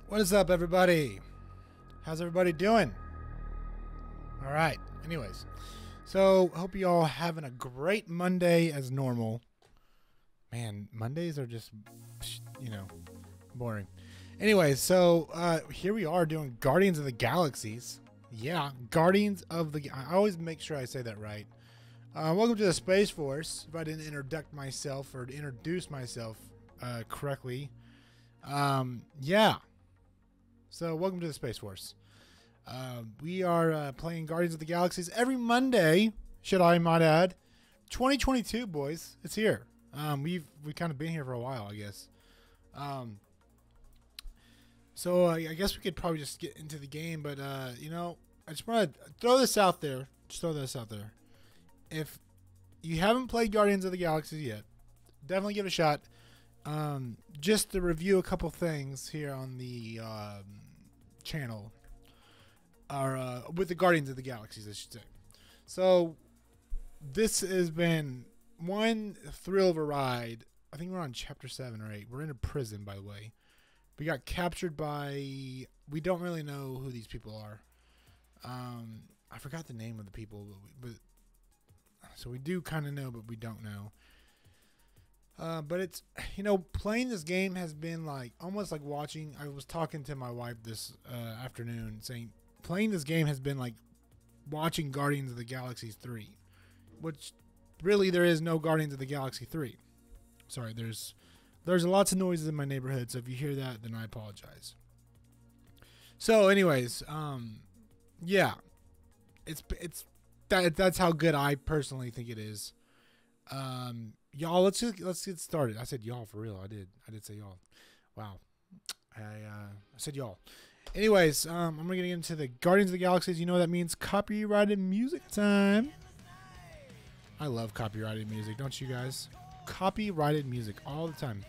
What is up, everybody? How's everybody doing? All right. Anyways, so hope you all having a great Monday as normal. Man, Mondays are just, boring. Anyways, so here we are doing Guardians of the Galaxies. Yeah, Guardians of the... I always make sure I say that right. Welcome to the Space Force. If I didn't introduce myself correctly. Yeah. So, welcome to the Space Force. We are playing Guardians of the Galaxies every Monday, should I might add. 2022, boys. It's here. We've kind of been here for a while, I guess. So, I guess we could probably just get into the game, but, I just want to throw this out there. Just throw this out there. If you haven't played Guardians of the Galaxies yet, definitely give it a shot. Just to review a couple things here on the channel, or with the Guardians of the Galaxies, I should say. So this has been one thrill of a ride. I think we're on chapter 7 or 8. We're in a prison, by the way. We got captured by... We don't really know who these people are. I forgot the name of the people, but so we do kind of know, but we don't know. But it's, playing this game has been like almost like watching. I was talking to my wife this afternoon saying playing this game has been like watching Guardians of the Galaxy 3, which really there is no Guardians of the Galaxy 3. Sorry, there's lots of noises in my neighborhood, so if you hear that, then I apologize. So, anyways, yeah, that's how good I personally think it is. Y'all, let's get started. I said y'all for real. I did say y'all. Wow. I said y'all. Anyways, I'm gonna get into the Guardians of the Galaxies. You know what that means? Copyrighted music time. I love copyrighted music, don't you guys? Copyrighted music all the time.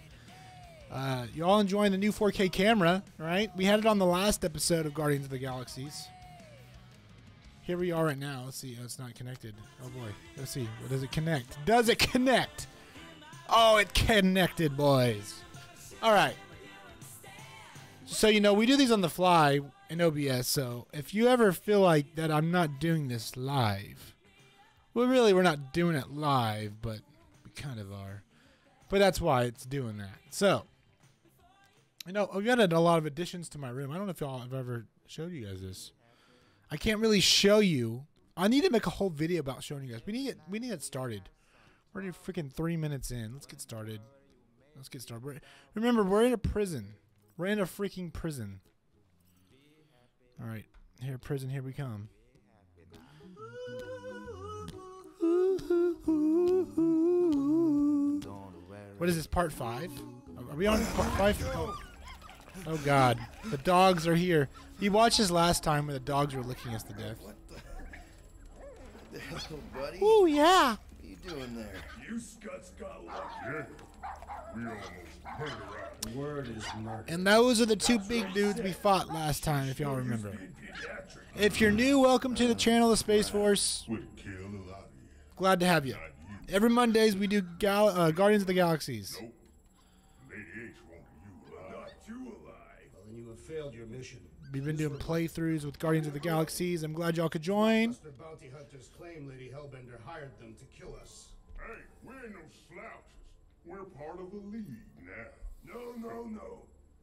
You all enjoying the new 4K camera, right? We had it on the last episode of Guardians of the Galaxies. Here we are right now. Let's see. Oh, it's not connected. Oh boy. Let's see. Does it connect? Does it connect? Oh, it connected, boys. All right. So, we do these on the fly in OBS. So, if you ever feel like that I'm not doing this live, well, really, we're not doing it live, but we kind of are. But that's why it's doing that. So, we've added a lot of additions to my room. I don't know if y'all have ever showed you guys this. I can't really show you. I need to make a whole video about showing you guys. We need to get started. We're already freaking 3 minutes in. Let's get started. Remember, we're in a prison. We're in a freaking prison. All right, prison, here we come. What is this? Part 5? Are we on part 5? Oh God, the dogs are here. You watched this last time where the dogs were licking us to death. What the hell, buddy? Oh yeah. What are you doing there? You scuts got lucky. Yeah. We almost murdered out. Word is murder. And those are the two big dudes we fought last time, if y'all remember. If you're new, welcome to the channel, the Space Force. Would kill a lot of you. Glad to have you. Every Mondays we do Guardians of the Galaxies. Nope. Lady H wanted you alive. Not you alive. Well, then you have failed your mission. We've been doing playthroughs with Guardians of the Galaxies. I'm glad y'all could join. Buster Bounty Hunters claim Lady Hellbender hired them to kill us. Hey, we ain't no slouches. We're part of a league now. No.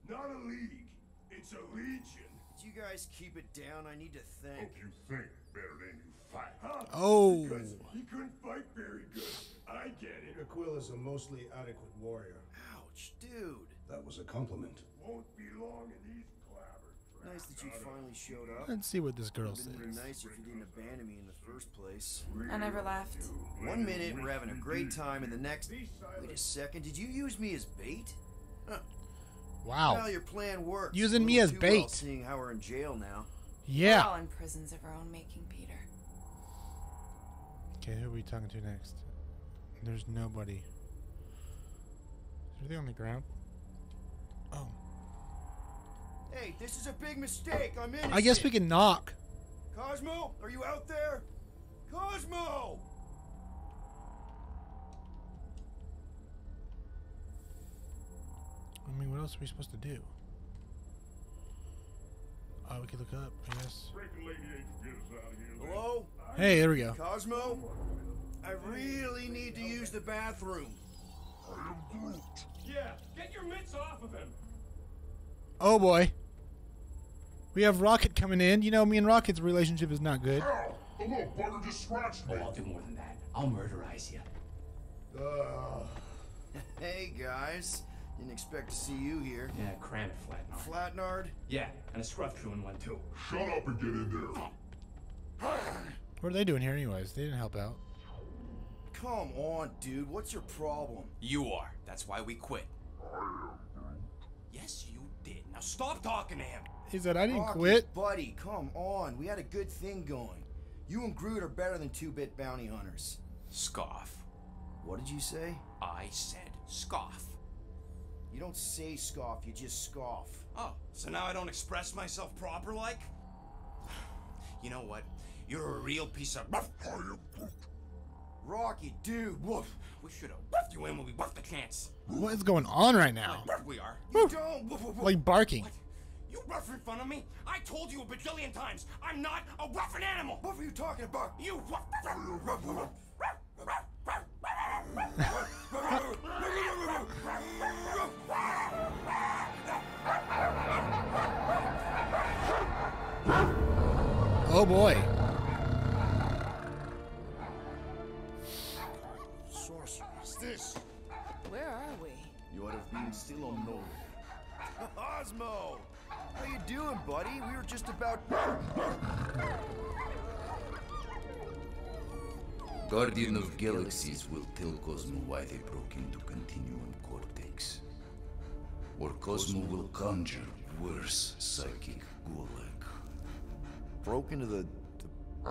Not a league. It's a legion. Did you guys keep it down? I need to think. Hope you think better than you fight. Huh? Oh. Because he couldn't fight very good. I get it. Your Quill is a mostly adequate warrior. Ouch, dude. That was a compliment. Won't be long in these clabbers. Nice that you finally showed up. Let's see what this girl It'd been says. nice if you didn't abandon me in the first place. I never left. 1 minute we're having a great time, and the next. Wait a second. Did you use me as bait? Huh. Well, Wow. your plan worked. Using me as Too bait. well, seeing how we're in jail now. We're all Yeah. in prisons of our own making, Peter. Okay, who are we talking to next? There's nobody. Are they on the ground? Oh. Hey, this is a big mistake. I'm innocent. I guess we can knock. Cosmo, are you out there? Cosmo! I mean, what else are we supposed to do? we could look up, I guess. Reckon Lady H will get us out of here. Hello? Hey, there we go. Cosmo? I really need to use the bathroom. Yeah, get your mitts off of him. Oh boy. We have Rocket coming in. You know, me and Rocket's relationship is not good. Ow! The little bugger just scratched me. Oh, I'll do more than that. I'll murderize you. Hey, guys. Didn't expect to see you here. Yeah, cram it, Flatnard. Flatnard? Yeah, and a scruff crew in one too. Shut up and get in there. What are they doing here anyways? They didn't help out. Come on, dude. What's your problem? You are. That's why we quit. Yes, you did. Now stop talking to him. He said, I didn't Rocky, quit. Buddy, come on. We had a good thing going. You and Groot are better than 2-bit bounty hunters. Scoff. What did you say? I said scoff. You don't say scoff, you just scoff. Oh, so now I don't express myself proper like? You know what? You're a real piece of Rocky, dude, woof. We should have woofed you in when we woofed the chance. What is going on right now? We are. You don't. Woof, woof, woof. Like barking. What? You rough in front of me? I told you a bajillion times. I'm not a rough animal. What were you talking about? You Oh boy. Sorceress, this. Where are we? You would have been still unknown. Cosmo! How you doing, buddy? We were just about... Guardian of Galaxies will tell Cosmo why they broke into Continuum Cortex. Or Cosmo will conjure worse psychic gulag. Broke into the...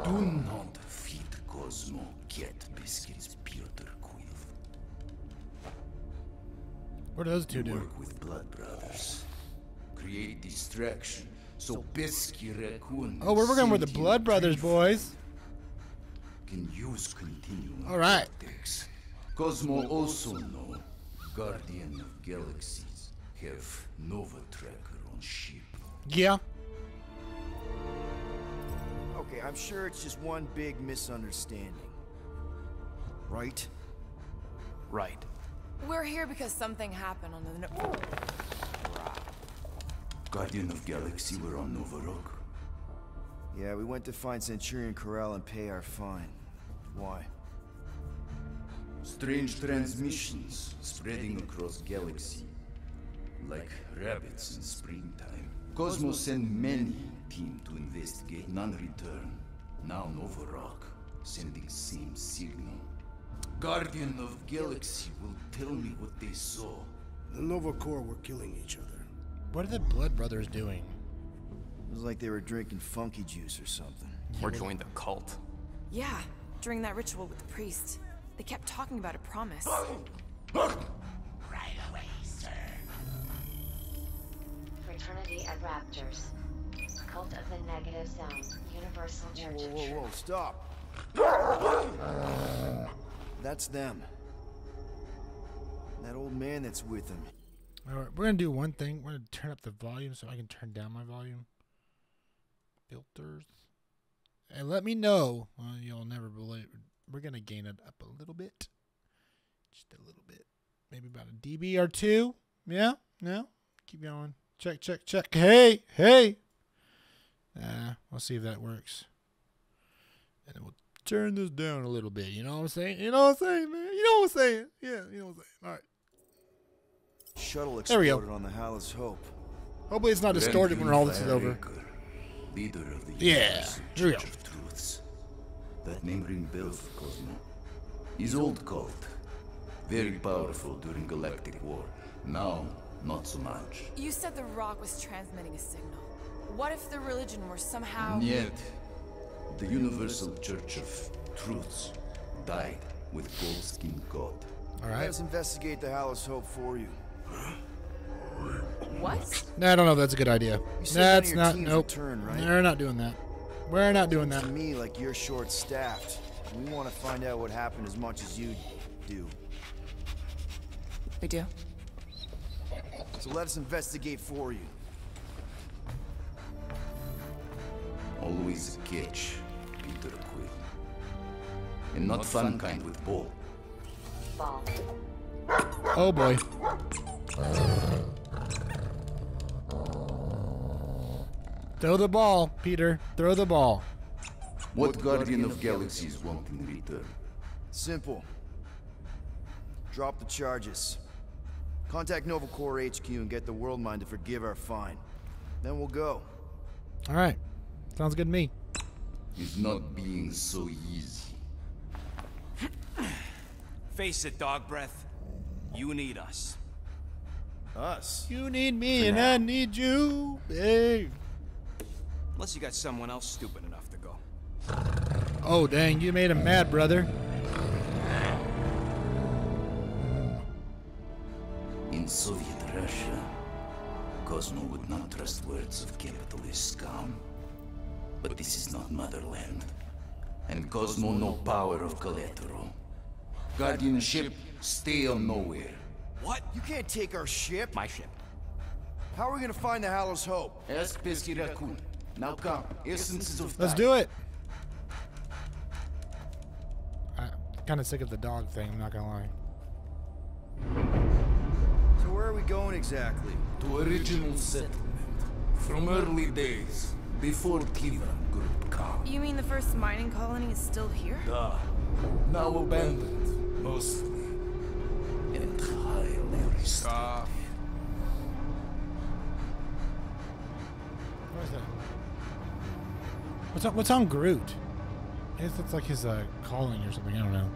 Do not feed Cosmo cat biscuits, Piotr Quill. What do those two do? Work with Blood Brothers. Create distraction so Pesky Raccoon... Oh, we're working with the sentient Blood Brothers, drift boys. can use Continuum All right. Cortex. Cosmo also know Guardian of Galaxies have Nova Tracker on ship. Yeah. Okay, I'm sure it's just one big misunderstanding. Right? Right. We're here because something happened on the... Guardian of Galaxy were on Nova Rock. Yeah, we went to find Centurion Corral and pay our fine. Why? Strange transmissions spreading across galaxy. Like rabbits in springtime. Cosmo sent many team to investigate, none return. Now Nova Rock, sending same signal. Guardian of Galaxy will tell me what they saw. The Nova Corps were killing each other. What are the Blood Brothers doing? It was like they were drinking funky juice or something. Or joined the cult. Yeah, during that ritual with the priest. They kept talking about a promise. Fraternity at Raptors. Cult of the Negative Zone. Universal Church of Whoa, Truth. stop. That's them. That old man that's with them. All right, we're gonna do one thing. We're gonna turn up the volume so I can turn down my volume. Filters. And let me know. Well, you'll never believe. We're gonna gain it up a little bit, just a little bit, maybe about a dB or two. Yeah, no. Keep going. Check, check, check. Hey, hey. We'll see if that works. And then we'll turn this down a little bit. You know what I'm saying? You know what I'm saying, man? You know what I'm saying? Yeah, you know what I'm saying. All right. Shuttle There we go. exploded on the Hallis Hope. Hopefully it's not distorted when all this is over. Leader of the Yeah, Universal here we Church go. of Truths. That name ring bells for Cosmo. His old cult. Very powerful during Galactic War. Now, not so much. You said the rock was transmitting a signal. What if the religion were somehow... Yet, the Universal Church of Truths died with Goldskin God. All Let right. us investigate the Hallis Hope for you. What? No, I don't know if that's a good idea. You said That's none of not. your teams Nope. return, right? We're not doing that. We're not doing To that. me, like you're short-staffed. We want to find out what happened as much as you do. We do. So let us investigate for you. always a catch, Peter Quill. And not fun kind with ball. Ball. Oh boy. Throw the ball, Peter. Throw the ball. What Guardian of Galaxies want in return? Simple. Drop the charges. Contact Nova Corps HQ and get the World Mind to forgive our fine. Then we'll go. All right. Sounds good to me. It's not being so easy. Face it, dog breath. You need us. Us? You need me and I need you, babe. Unless you got someone else stupid enough to go. Oh, dang. You made him mad, brother. In Soviet Russia, Cosmo would not trust words of capitalist scum. But this is not motherland. And Cosmo no power of collateral. Guardianship, stay on nowhere. What? You can't take our ship. My ship. How are we gonna find the Hallows Hope? Ask Pesky Raccoon. Now come, essences of Let's time. do it. I'm kind of sick of the dog thing, I'm not going to lie. So where are we going exactly? To original settlement. From early days, before Cleveland Group come. You mean the first mining colony is still here? Now abandoned, mostly. Entirely restored. What is that? What's on Groot? I guess that's like his calling or something. I don't know.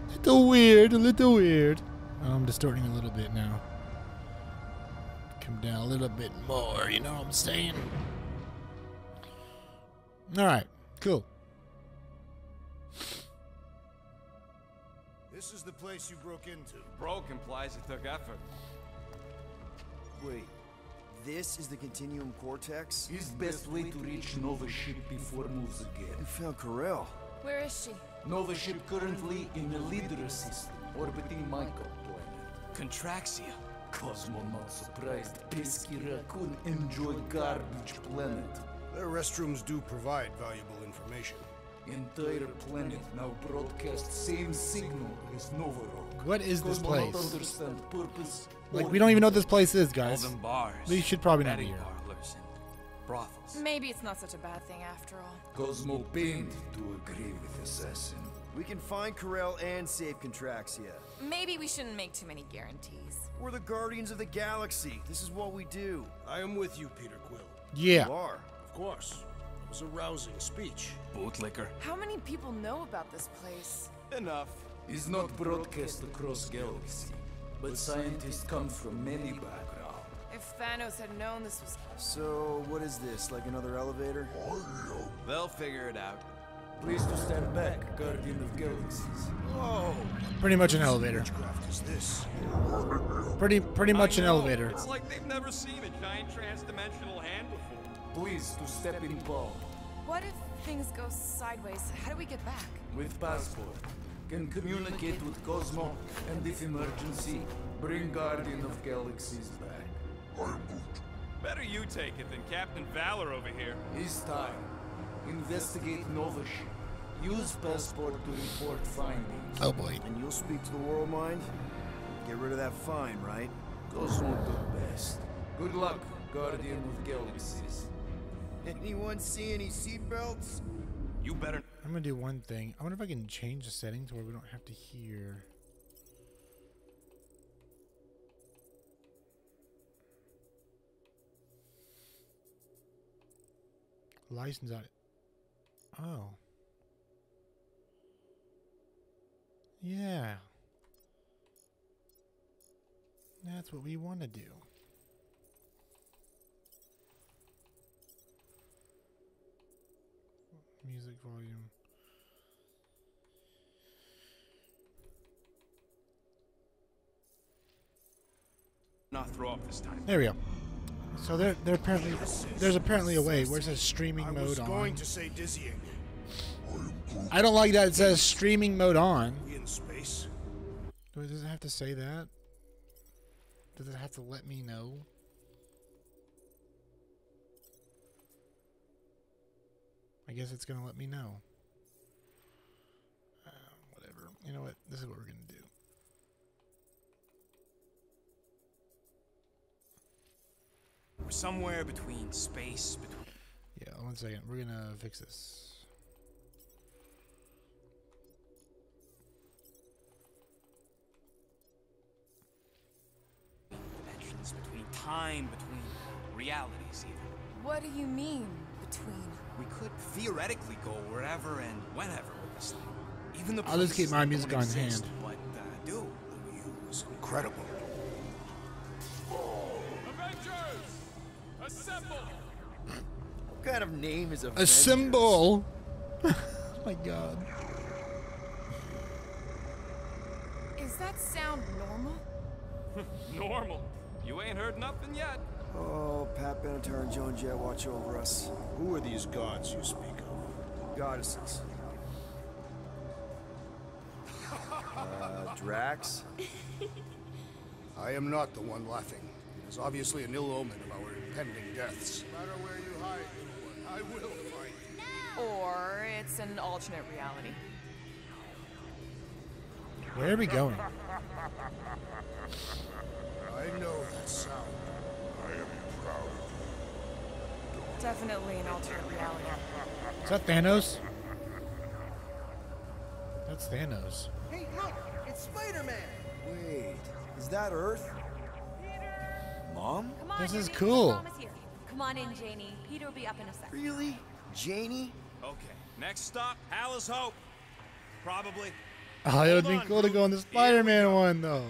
A little weird. Oh, I'm distorting a little bit now. Come down a little bit more. You know what I'm saying? All right, cool. This is the place you broke into. Broke implies it took effort. Wait, this is the Continuum Cortex? His best way to reach Nova ship before moves again. You found Corel. Where is she? Nova ship currently in the Leader system, orbiting Michael planet. Contraxia. Cosmo not surprised. Pesky Raccoon enjoy garbage planet. Their restrooms do provide valuable information. Entire planet now broadcast same signal as Nova Rock. What is this Cosmo not place? understand purpose. Like, or we don't even know what this place is, guys. All them bars. We should probably not be betting here. parlors and brothels. Maybe it's not such a bad thing after all. Cosmo pained to agree with Assassin. We can find Corel and save Contraxia. Maybe we shouldn't make too many guarantees. We're the Guardians of the Galaxy. This is what we do. I am with you, Peter Quill. Yeah. You are. Of course. It was a rousing speech. Bootlicker. How many people know about this place? Enough. Is not broadcast across galaxy, but scientists come from many backgrounds. If Thanos had known this was... So, what is this? Like another elevator? They'll figure it out. Please to stand back, Guardian of Galaxies. Whoa! Pretty much an elevator. Witchcraft is this? Pretty much an I know. elevator. It's like they've never seen a giant trans-dimensional hand before. Please to step in palm. What if things go sideways? How do we get back? With passport. Can communicate with Cosmo, and if emergency, bring Guardian of Galaxies back. Better you take it than Captain Valor over here. It's time. Investigate Nova ship. Use passport to report findings. Oh boy. And you'll speak to the World Mind? Get rid of that fine, right? Cosmo do best. Good luck, Guardian of Galaxies. Anyone see any seatbelts? You better. I'm gonna do one thing. I wonder if I can change the settings where we don't have to hear. License on it. Oh. Yeah. That's what we want to do. Music volume. Not throw up this time. There we go. So there apparently there's apparently a way where it says streaming I mode was going on. to say dizzying. I don't like that it says streaming mode on. We in space? Does it have to say that? Does it have to let me know? I guess it's gonna let me know. Whatever. You know what? This is what we're gonna do. We're somewhere between space, between... Yeah, 1 second. We're gonna fix this. dimensions, between time, between realities even. What do you mean, between? We could theoretically go wherever and whenever with this thing. Even the I'll just keep places my that music don't on exist, hand. But do. It's incredible. Avengers! Assemble! What kind of name is A symbol. Oh my god. Is that sound normal? Normal. You ain't heard nothing yet. Oh, Pat Benatar and Joan Jett watch over us. Who are these gods you speak of? Goddesses. Drax? I am not the one laughing. It is obviously an ill omen of our impending deaths. No matter where you hide, little one, I will find you. Or it's an alternate reality. Where are we going? I know that sound. I am proud of you. Definitely an alternate reality. Is that Thanos? That's Thanos. Hey, look! It's Spider-Man! Wait, is that Earth? Mom? Come on, This is Janie, cool. Mom is here. Come on in, Janie. Peter will be up in a sec. Really? Janie? Okay, next stop, Hal's Hope. Probably. Oh, it would Hold be on, cool to Groot. go on the Here we Spider-Man go. one, though.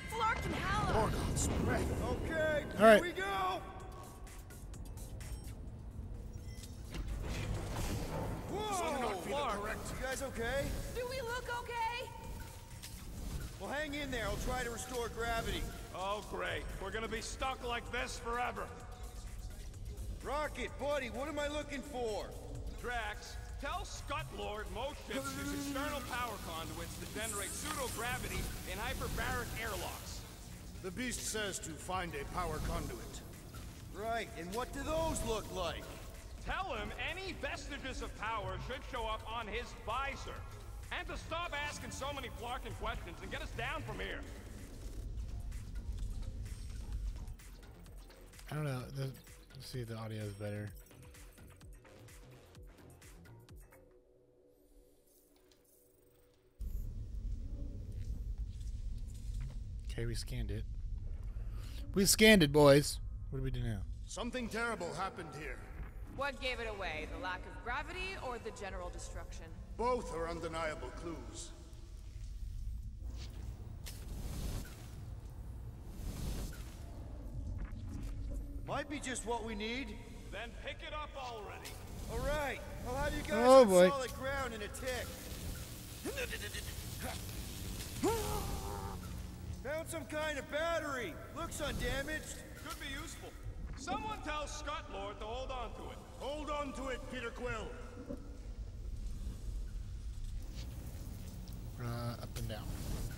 Flark and Hallow! Morgoth's breath. Okay, All right. here we go! Whoa! You guys okay? Do we look okay? Well, hang in there. I'll try to restore gravity. Oh, great. We're gonna be stuck like this forever. Rocket, buddy, what am I looking for? Drax, tell Scott Lord most ships use external power conduits to generate pseudo-gravity in hyperbaric airlocks. The beast says to find a power conduit. Right, and what do those look like? Tell him any vestiges of power should show up on his visor. And to stop asking so many flarking questions and get us down from here. I don't know. Let's see if the audio is better. Okay, we scanned it. We scanned it, boys. What do we do now? Something terrible happened here. What gave it away? The lack of gravity or the general destruction? Both are undeniable clues. Might be just what we need. Then pick it up already. All right, I'll have you guys Oh, on boy. solid ground in a tick. Found some kind of battery. Looks undamaged. Could be useful. Someone tell Scott Lord to hold on to it. Hold on to it, Peter Quill. Up and down.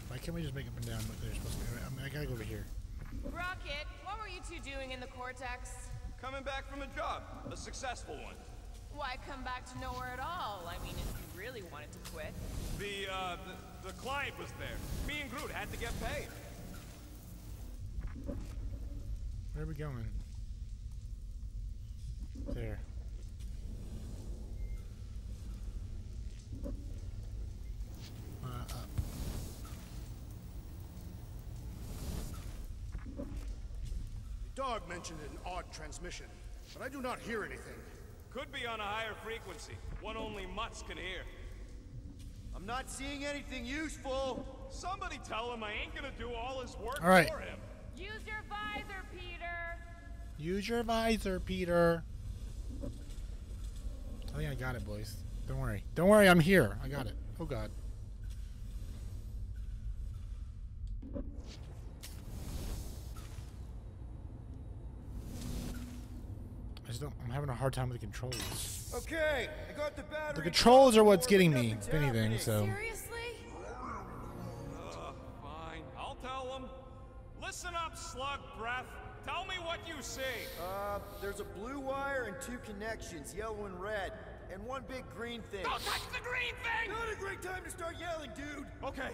Why can't we just make up and down what they're supposed to do? I gotta go over here. Rocket, what were you two doing in the Cortex? Coming back from a job. A successful one. Why come back to nowhere at all? I mean, if you really wanted to quit. The client was there. Me and Groot had to get paid. Where are we going? There. Up. The dog mentioned an odd transmission, but I do not hear anything. Could be on a higher frequency. One only mutts can hear. I'm not seeing anything useful. Somebody tell him I ain't gonna do all his work All right. for him. Use your visor, Peter! Use your visor, Peter. I think I got it, boys. Don't worry. Don't worry, I'm here. I got it. Oh, God. I'm having a hard time with the controls. Okay, I got the battery. The controls are what's getting me, Nothing's if anything, happening. so. Seriously? Fine. I'll tell him. Listen up, slug breath. Tell me what you see. There's a blue wire and two connections, yellow and red. and one big green thing. Don't touch the green thing! Not a great time to start yelling, dude! Okay.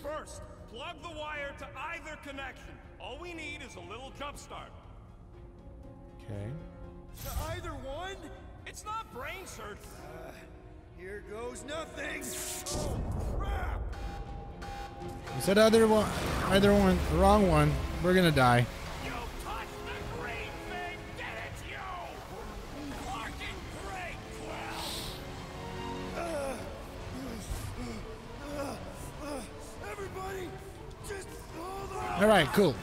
First, plug the wire to either connection. All we need is a little jump start. Okay. To either one? It's not brain surgery. Here goes nothing. Oh, crap! You said either one, the wrong one. We're gonna die. You touched the green thing! Get it, you! Fucking break, Everybody, just hold on! All right, cool.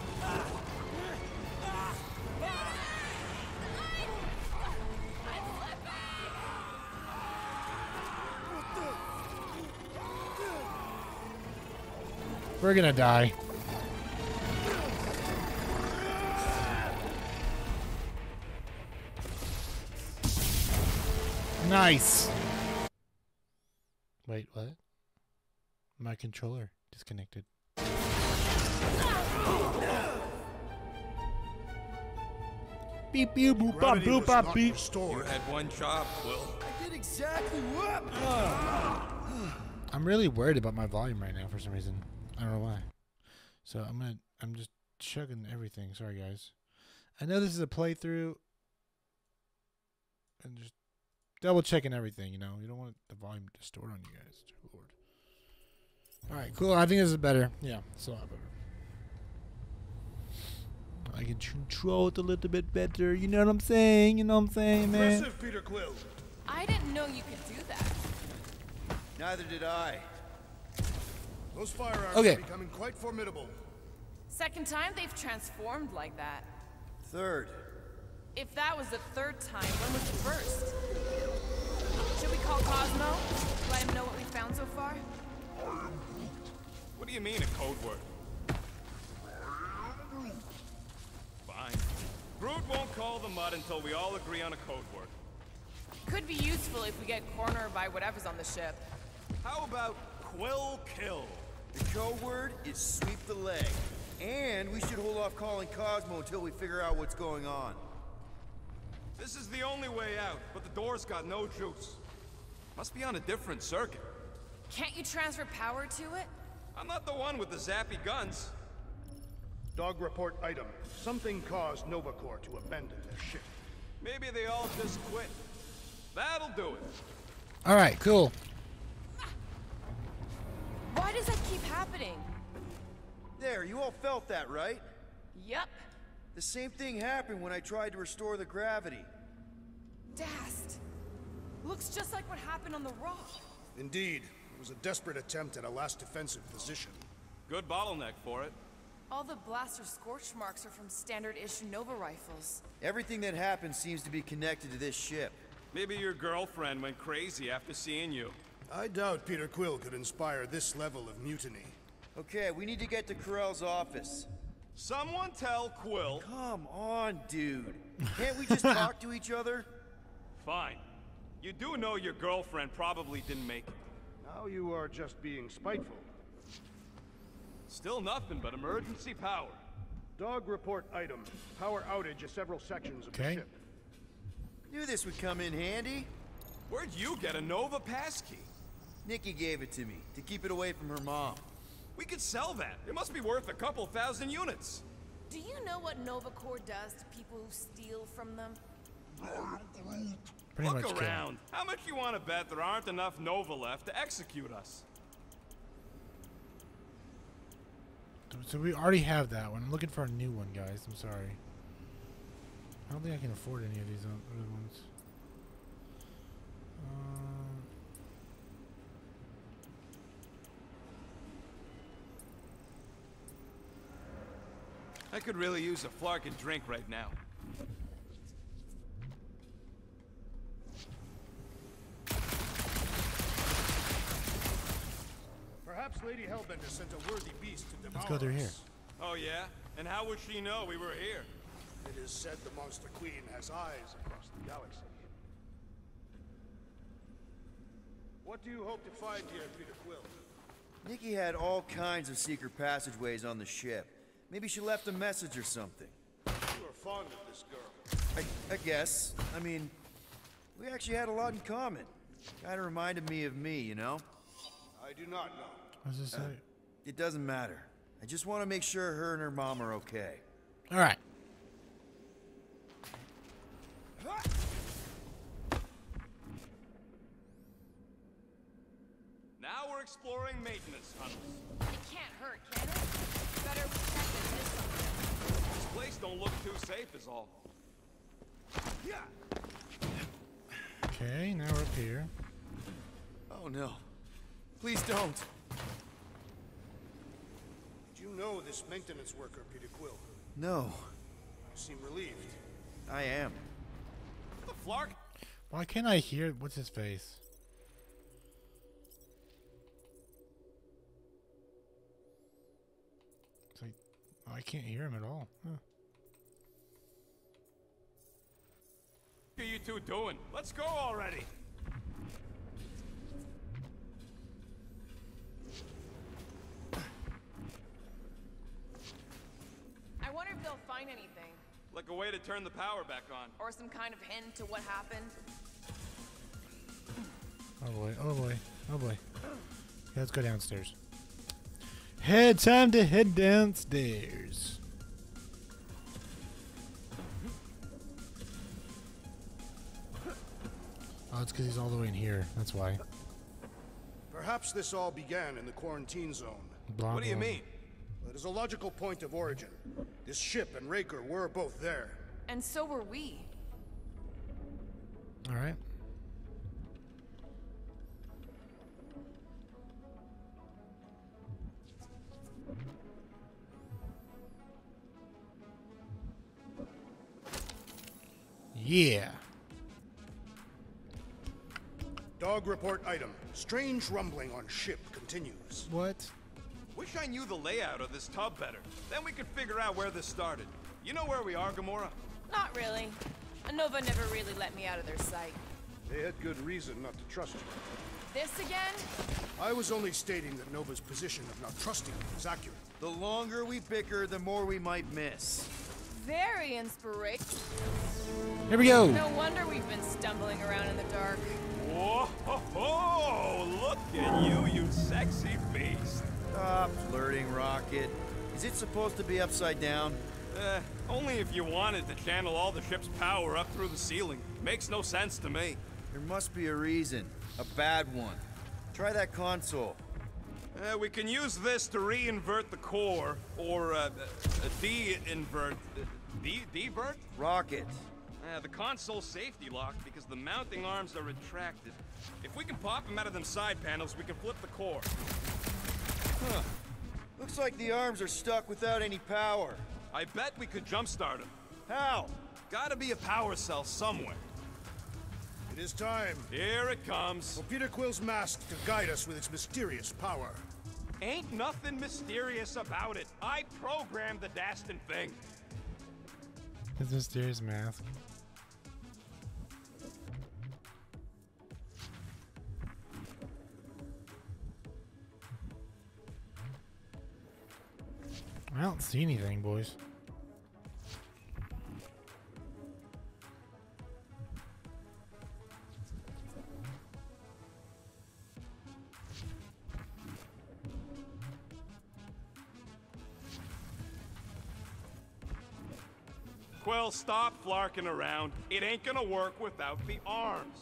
We're gonna die. Nice. Wait, what? My controller disconnected. Beep beep boop bop boop bop beep. You had one job, Quill. I did exactly what? I'm really worried about my volume right now for some reason. I don't know why. So I'm just chugging everything. Sorry guys. I know this is a playthrough. And just double checking everything, you know. You don't want the volume to distort on you guys. Dear Lord. Alright, cool. I think this is better. Yeah, it's a lot better. I can control it a little bit better. You know what I'm saying? You know what I'm saying, man? Impressive, Peter Quill. I didn't know you could do that. Neither did I. Those firearms Okay. are becoming quite formidable. Second time they've transformed like that. Third. If that was the third time, when was the first? Should we call Cosmo? Let him know what we found so far? What do you mean a code word? Fine. Groot won't call the mud until we all agree on a code word. Could be useful if we get cornered by whatever's on the ship. How about Quill Kill? The code word is sweep the leg. And we should hold off calling Cosmo until we figure out what's going on. This is the only way out, but the door's got no juice. Must be on a different circuit. Can't you transfer power to it? I'm not the one with the zappy guns. Dog report item. Something caused Nova Corps to abandon their ship. Maybe they all just quit. That'll do it. Alright, cool. Why does that keep happening? There, you all felt that, right? Yup. The same thing happened when I tried to restore the gravity. Dast. Looks just like what happened on the rock. Indeed. It was a desperate attempt at a last defensive position. Good bottleneck for it. All the blaster scorch marks are from standard issue Nova rifles. Everything that happened seems to be connected to this ship. Maybe your girlfriend went crazy after seeing you. I doubt Peter Quill could inspire this level of mutiny. Okay, we need to get to Corell's office. Someone tell Quill. Come on, dude. Can't we just talk to each other? Fine. You do know your girlfriend probably didn't make it. Now you are just being spiteful. Still nothing but emergency power. Dog report item. Power outage at several sections of the ship. Knew this would come in handy. Where'd you get a Nova passkey? Nikki gave it to me, to keep it away from her mom. We could sell that. It must be worth a couple thousand units. Do you know what Nova Corps does to people who steal from them? Pretty Look much around. How much you want to bet there aren't enough Nova left to execute us? So we already have that one. I'm looking for a new one, guys. I'm sorry. I don't think I can afford any of these other ones. I could really use a Flarkin drink right now. Perhaps Lady Hellbender sent a worthy beast to devour Let's go through here. us. Oh yeah? And how would she know we were here? It is said the Monster Queen has eyes across the galaxy. What do you hope to find here, Peter Quill? Nikki had all kinds of secret passageways on the ship. Maybe she left a message or something. You are fond of this girl. I guess. I mean, We actually had a lot in common. Kind of reminded me of me, you know? I do not know. What's this say? It doesn't matter. I just want to make sure her and her mom are okay. All right. Now we're exploring maintenance tunnels. It can't hurt, can it? Better protect than miss something. This place don't look too safe is all. Okay, now we're up here. Oh no. Please don't. Did you know this maintenance worker, Peter Quill? No. You seem relieved. I am. The Flark? Why can't I hear? What's his face? It's like, I can't hear him at all. Huh. What are you two doing? Let's go already. I wonder if they'll find anything. Like a way to turn the power back on. Or some kind of hint to what happened. Oh boy, oh boy, oh boy. Yeah, let's go downstairs. Time to head downstairs. Oh, it's because he's all the way in here. That's why. Perhaps this all began in the quarantine zone. Blah, What do you blah. mean? It is a logical point of origin. This ship and Raker were both there. And so were we. All right. Yeah. Dog report item. Strange rumbling on ship continues. What? Wish I knew the layout of this tub better. Then we could figure out where this started. You know where we are, Gamora? Not really. Nova never really let me out of their sight. They had good reason not to trust you. This again? I was only stating that Nova's position of not trusting you is accurate. The longer we bicker, the more we might miss. Very inspirational. Here we go. No wonder we've been stumbling around in the dark. Whoa, ho, ho, look at you, you sexy beast. Stop flirting, Rocket. Is it supposed to be upside down? Only if you wanted to channel all the ship's power up through the ceiling. Makes no sense to me. There must be a reason. A bad one. Try that console. We can use this to re-invert the core, or de-invert... de-vert? Rocket. The console's safety locked because the mounting arms are retracted. If we can pop them out of them side panels, we can flip the core. Huh. Looks like the arms are stuck without any power. I bet we could jumpstart them. How? Gotta be a power cell somewhere. It is time. Here it comes. For Peter Quill's mask to guide us with its mysterious power. Ain't nothing mysterious about it. I programmed the Dastin thing. His mysterious mask. I don't see anything, boys. Quill, stop flarking around. It ain't gonna work without the arms.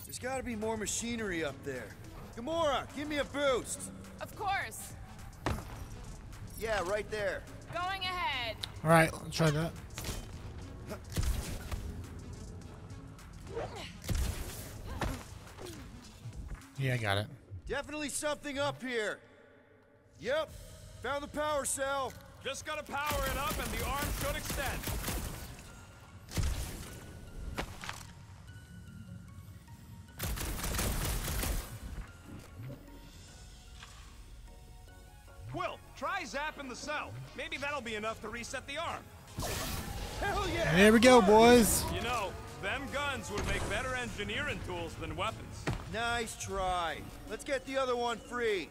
There's gotta be more machinery up there. Gamora, give me a boost. Of course. Yeah, right there. Going ahead. All right, let's try that. Yeah, I got it. Definitely something up here. Yep, found the power cell. Just gotta power it up and the arm should extend. Quill, try zapping the cell. Maybe that'll be enough to reset the arm. Hell yeah! There we go, boys. You know, them guns would make better engineering tools than weapons. Nice try. Let's get the other one free.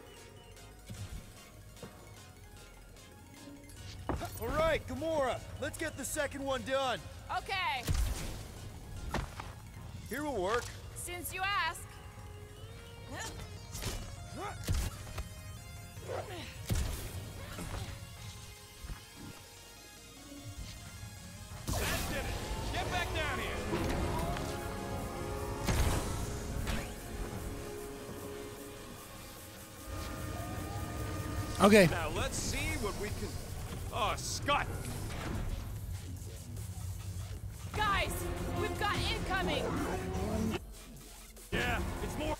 All right, Gamora, let's get the second one done. Okay, Here will work. since you ask. That did it. Get back down here. Okay. Now let's see what we can. Oh, Scott. Guys, we've got incoming. Yeah, it's more.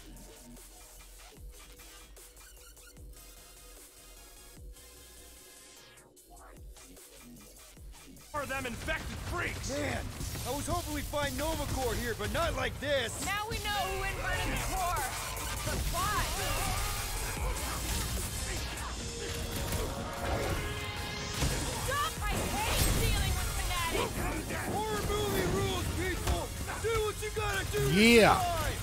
More of them infected freaks. Man, I was hoping we'd find Nova Corps here, but not like this. Now we know who inverted the core. But why? Stop! I hate dealing with fanatics. Horror movie rules, people. Do what you gotta do. to Yeah. survive.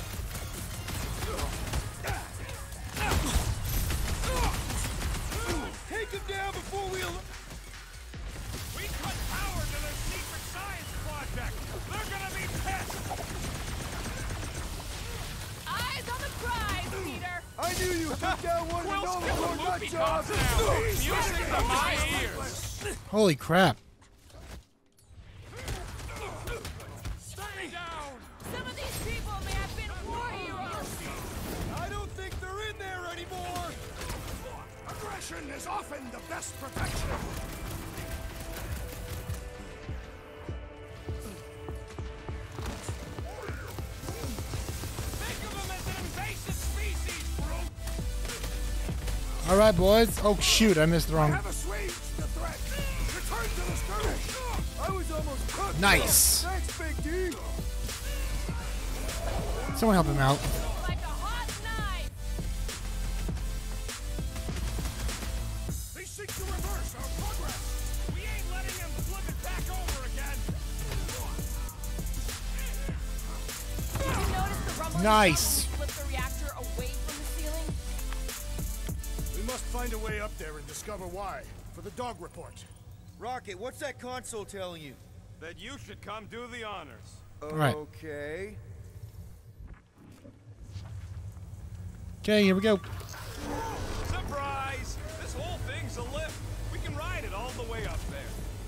Take him down before we. We cut power to their secret science project. They're gonna be pissed. Eyes on the prize, Peter. I knew you took down one of the Quill's Nova killing Corps nut movie jobs. cops now. Music to my ears. Holy crap. Stay down. Some of these people may have been war heroes. I don't think they're in there anymore. Aggression is often the best protection. Think of them as an invasive species, bro. All right, boys. Oh, shoot. I missed the wrong. Have assuaged the threat. Return to the skirmish. I was almost cooked. Nice. Thanks, Big D. Someone help him out. Like a hot knife. They seek to reverse our progress. We ain't letting them flip it back over again. Did you notice the rumbling Nice. sound when we flipped the reactor away from the ceiling? We must find a way up there and discover why. For the dog report. Rocket, what's that console telling you? That you should come do the honors. Right. Okay. Okay, here we go. Surprise! This whole thing's a lift. We can ride it all the way up there.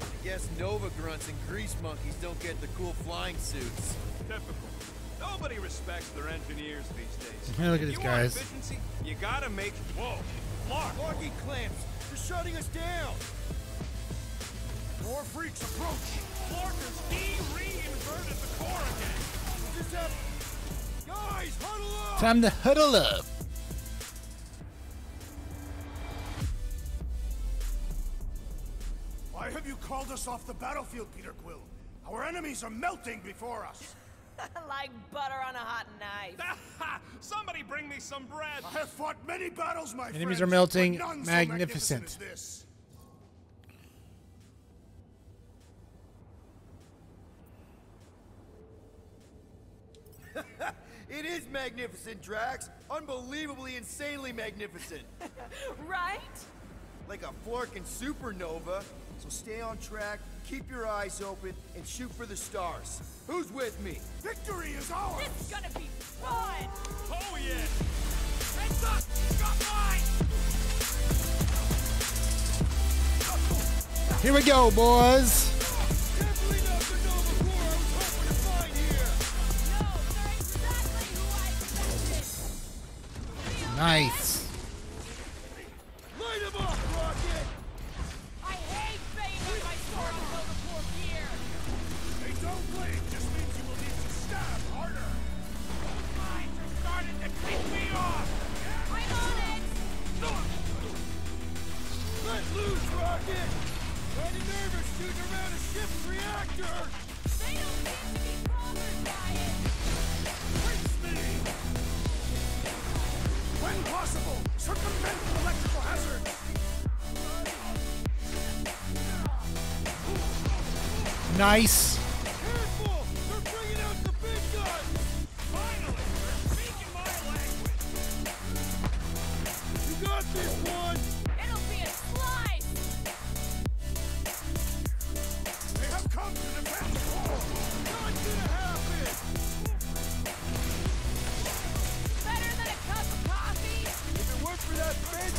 I guess Nova grunts and grease monkeys don't get the cool flying suits. Typical. Nobody respects their engineers these days. Hey, look at If these you want guys. efficiency, you gotta make. Whoa, Clark! Locking clamps! They're shutting us down! More freaks approach. Clarkers, he re-inverted the core again. Just have... Guys, huddle up! Time to huddle up. Why have you called us off the battlefield, Peter Quill? Our enemies are melting before us. Like butter on a hot knife. Somebody bring me some bread. I have fought many battles, my friends. Enemies are melting. but none so Magnificent. as this. It is magnificent, Drax. Unbelievably, insanely magnificent. Right? Like a Flarkin supernova. So stay on track, keep your eyes open, and shoot for the stars. Who's with me? Victory is ours! It's gonna be fun! Oh yeah! Heads up! Got mine! Here we go, boys. Definitely not the Nova Corps I was hoping to find here! No, they're exactly who I expected! Nice. Light him up, Rocket! I hate baying on my sword on Nova Corps gear! They don't blade just means you will need to stab harder. Mines are starting to pick me off! I'm on it! Let loose, Rocket! Kinda nervous shooting around a ship's reactor! They don't seem to be bothered by it! When possible, circumvent electrical hazards. Nice. Careful! They're bringing out the big guns! Finally! They're speaking my language! You got this one! It'll be a slice!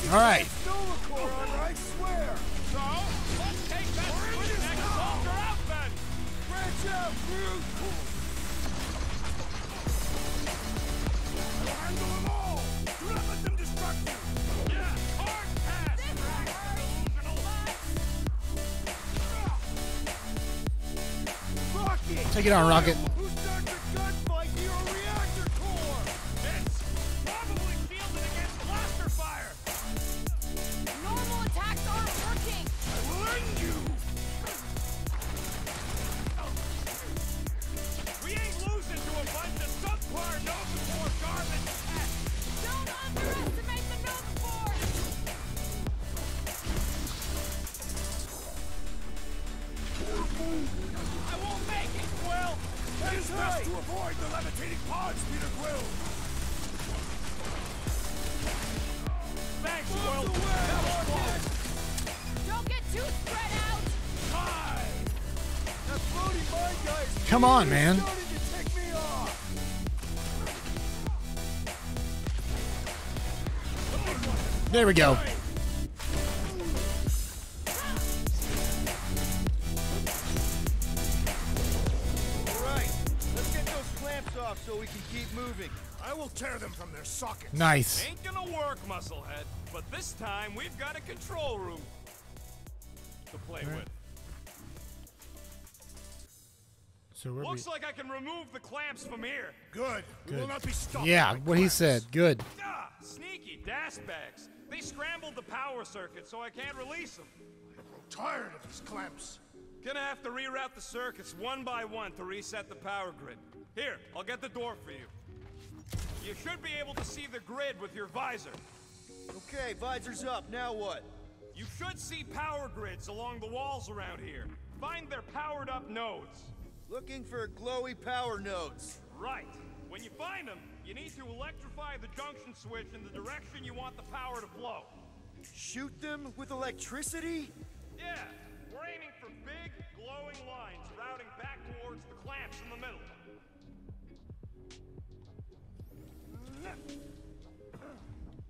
All right. I swear. So, let's take that switch next soldier out then. Branch out, Groot. I'll handle them all. Do not let them distract you. Yeah, hard pass. Rocket. Take it on, Rocket. Who starts a gunfight near a reactor core? It's probably shielded against blaster fire. Normal attacks aren't working. I will end you. We ain't losing to a bunch of subpar Nova Corps garbage. Don't underestimate the Nova Force. I won't make it, Quill. It is best to avoid the levitating pods, Peter Quill. Thanks, Quill. Don't get too spread out. That floating mine guy's Come on, man. starting to tick me off. There we go. Alright, let's get those clamps off so we can keep moving. I will tear them from their sockets. Nice. Ain't gonna work, Musclehead. But this time, we've got a control room to play with. So we're Looks like I can remove the clamps from here. Good. We will Good. not be stopped. Yeah, by what he clamps. said. Good. Ah, sneaky dastbags. They scrambled the power circuit, so I can't release them. I grow tired of these clamps. Gonna have to reroute the circuits one by one to reset the power grid. Here, I'll get the door for you. You should be able to see the grid with your visor. Okay, visor's up. Now what? You should see power grids along the walls around here. Find their powered up nodes. Looking for glowy power nodes. Right. When you find them, you need to electrify the junction switch in the direction you want the power to flow. Shoot them with electricity? Yeah, we're aiming for big, glowing lines routing back towards the clamps in the middle.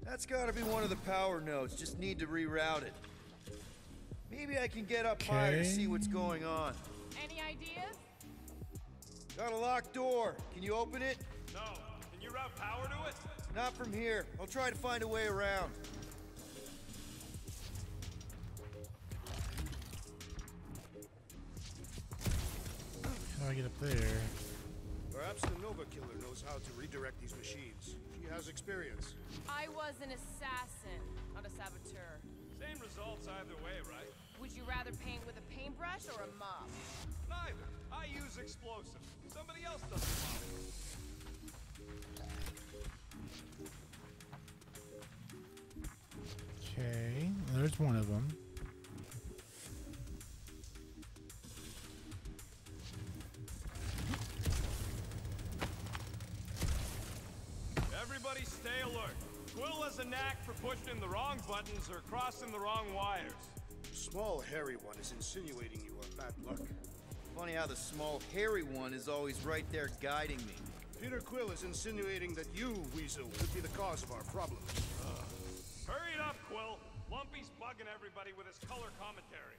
That's gotta be one of the power nodes. Just need to reroute it. Maybe I can get up higher to Okay. see what's going on. Any ideas? Got a locked door. Can you open it? No. Can you route power to it? Not from here. I'll try to find a way around. How do I get up there? Perhaps the Nova Killer knows how to redirect these machines. She has experience. I was an assassin, not a saboteur. Same results either way, right? Would you rather paint with a paintbrush or a mop? Neither. I use explosives. Somebody else does the mopping. Okay, there's one of them. Everybody stay alert. Quill has a knack for pushing the wrong buttons or crossing the wrong wires. Small, hairy one is insinuating you are bad luck. Funny how the small, hairy one is always right there guiding me. Peter Quill is insinuating that you, Weasel, could be the cause of our problems. Hurry it up, Quill. Lumpy's bugging everybody with his color commentary.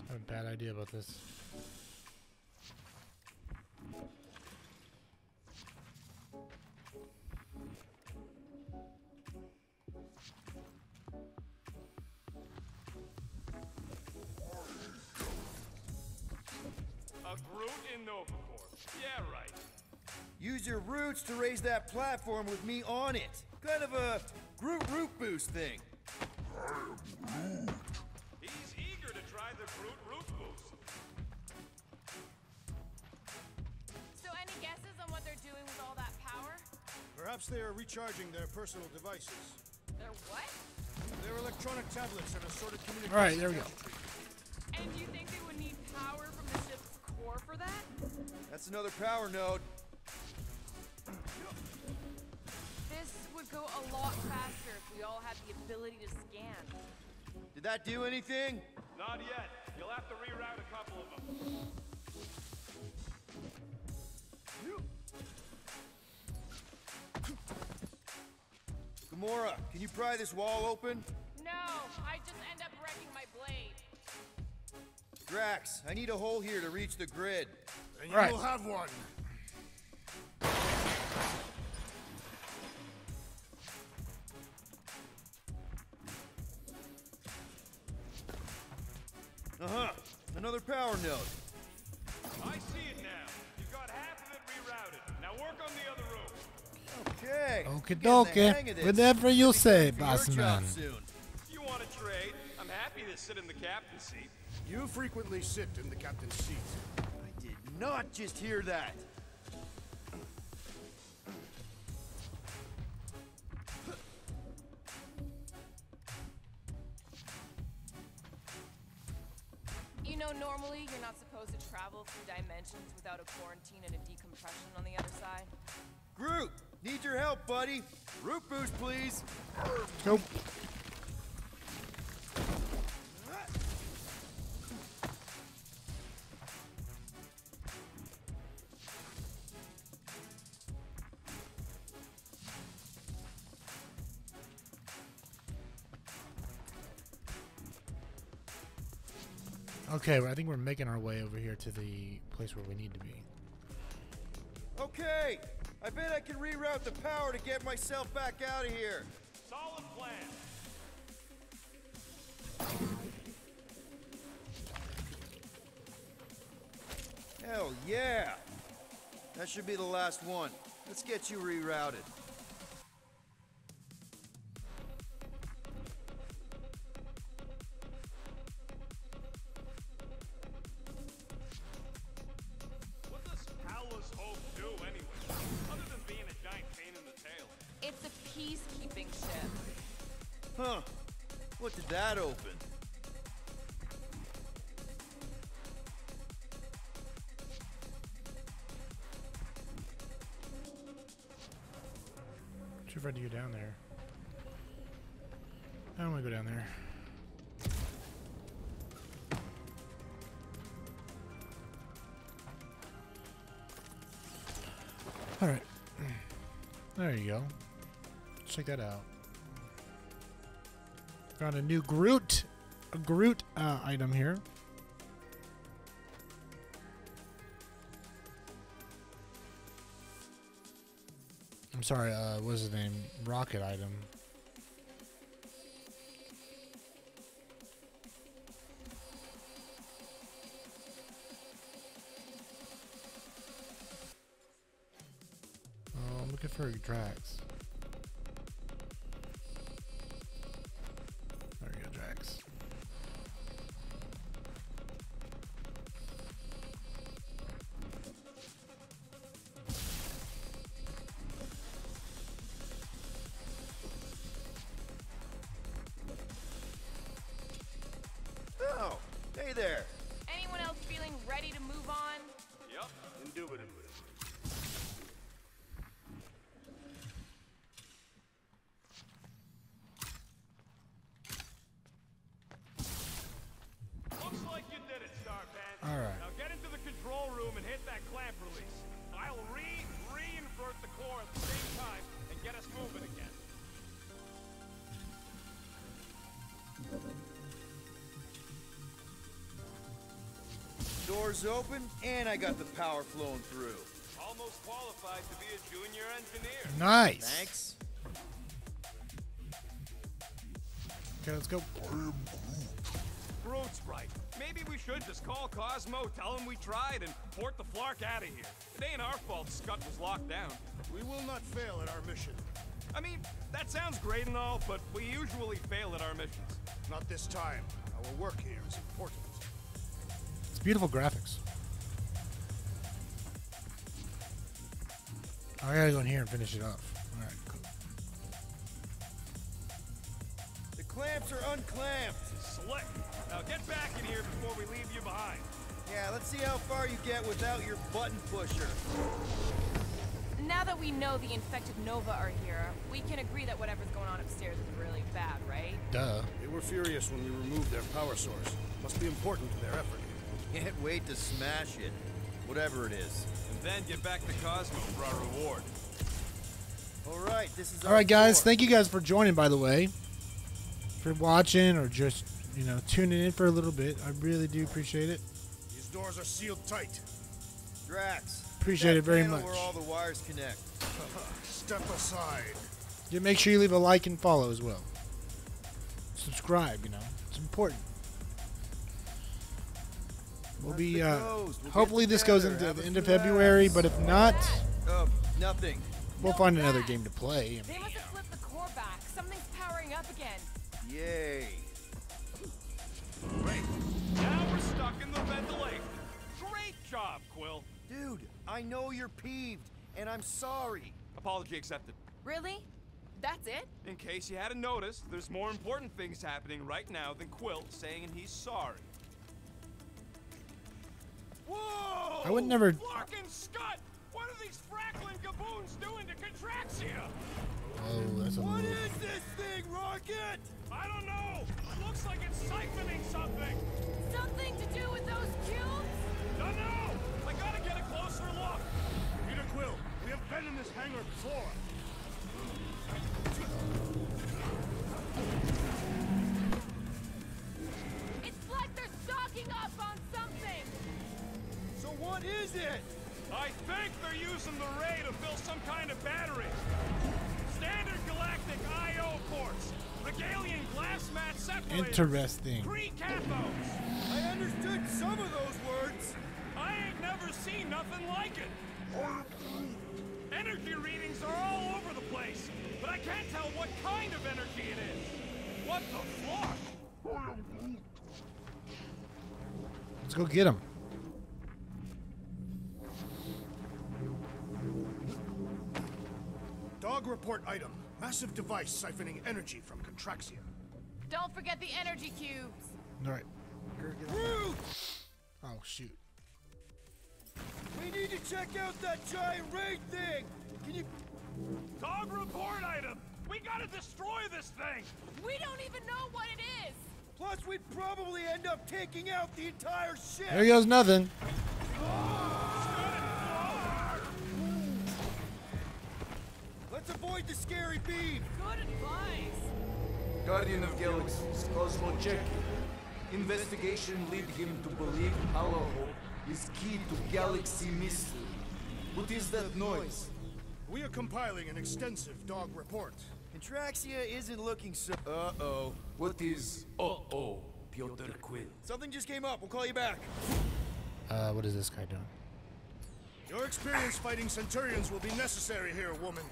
I have a bad idea about this. A Groot in Nova Corps. Yeah, right. Use your roots to raise that platform with me on it. Kind of a Groot root boost thing. He's eager to try the Groot root boost. So any guesses on what they're doing with all that power? Perhaps they are recharging their personal devices. They're what? Their electronic tablets and assorted communications. All right, there we go. And do you think they would need power from the ship's core for that? That's another power node. This would go a lot faster if we all had the ability to scan. Did that do anything? Not yet. You'll have to reroute a couple of them. Gamora, can you pry this wall open? No, I just end up wrecking my blade. Drax, I need a hole here to reach the grid. And you will have one. Uh-huh. Another power node. I see it now. You've got half of it rerouted. Now work on the other room. Okay. Okie dokie. Whatever you say, boss man. You want to trade? I'm happy to sit in the captain's seat. You frequently sit in the captain's seat. I did not just hear that. You know, normally you're not supposed to travel through dimensions without a quarantine and a decompression on the other side. Groot, need your help, buddy. Root boost, please. Nope. Okay, well, I think we're making our way over here to the place where we need to be. Okay, I bet I can reroute the power to get myself back out of here. Solid plan. Hell yeah. That should be the last one. Let's get you rerouted. What does Howler's Hope do anyway? Other than being a giant pain in the tail. It's a peacekeeping ship. Huh. What did that open? Too afraid to go down there. I don't want to go down there. Alright. There you go. Check that out. Found a new Groot item here. I'm sorry, what's his name? Rocket item. Oh, I'm looking for Drax. There we go, Drax. Oh, hey there. Anyone else feeling ready to move on? Yep, indubitably. Looks like you did it, Starpants. All right. Now get into the control room and hit that clamp release. I'll re-invert the core at the same time and get us moving again. Doors open, and I got the power flowing through. Almost qualified to be a junior engineer. Nice. Thanks. Okay, let's go. Groot's right. Maybe we should just call Cosmo, tell him we tried, and port the Flark out of here. It ain't our fault Scott was locked down. We will not fail at our mission. I mean, that sounds great and all, but we usually fail at our missions. Not this time. Our work here is important. It's beautiful graphics. I gotta go in here and finish it off. Alright, cool. The clamps are unclamped. Slick. Now get back in here before we leave you behind. Yeah, let's see how far you get without your button pusher. Now that we know the infected Nova are here, we can agree that whatever's going on upstairs is really bad, right? Duh. They were furious when we removed their power source. Must be important to their effort. Can't wait to smash it. Whatever it is. And then get back to Cosmo for our reward. Alright, this is All right, guys. Thank you guys for joining, by the way. For watching or just, you know, tuning in for a little bit. I really do appreciate it. These doors are sealed tight. Drax. Appreciate it very panel much. Where all the wires connect. Step aside. Yeah, make sure you leave a like and follow as well. Subscribe, you know. It's important. We'll be, hopefully this goes into the end of February, but if not, nothing. We'll find another game to play. They must have flipped the core back. Something's powering up again. Yay. Great. Now we're stuck in the ventilation. Great job, Quill. Dude, I know you're peeved, and I'm sorry. Apology accepted. Really? That's it? In case you hadn't noticed, there's more important things happening right now than Quill saying he's sorry. Whoa! I would never. Fucking Scott! What are these Frackling gaboons doing to Contraxia? Oh, that's a What little... is this thing, Rocket? I don't know. Looks like it's siphoning something. Something to do with those cubes? Don't know. I gotta get a closer look. Peter Quill, we have been in this hangar before. It's like they're stocking up on something. So what is it? I think they're using the ray to fill some kind of battery. Standard galactic I/O ports. Regalian glass mat separators. Interesting. 3 cathodes. I understood some of those words. I ain't never seen nothing like it. Energy readings are all over the place, but I can't tell what kind of energy it is. What the fuck? Let's go get him. Dog report item. Massive device siphoning energy from Contraxia. Don't forget the energy cubes. All right. Rude! Oh, shoot. We need to check out that giant raid thing. Can you... Dog report item. We gotta destroy this thing. We don't even know what it is. Plus, we'd probably end up taking out the entire ship. There goes nothing. Let's avoid the scary beam. Good advice. Guardian of Galaxies, Cosmo Checky. Investigation lead him to believe Alaho is key to galaxy mystery. What is that noise? We are compiling an extensive dog report. Contraxia isn't looking so... Uh-oh. What is uh-oh, Piotr Quill? Something just came up. We'll call you back. What is this guy doing? Your experience fighting Centurions will be necessary here, woman.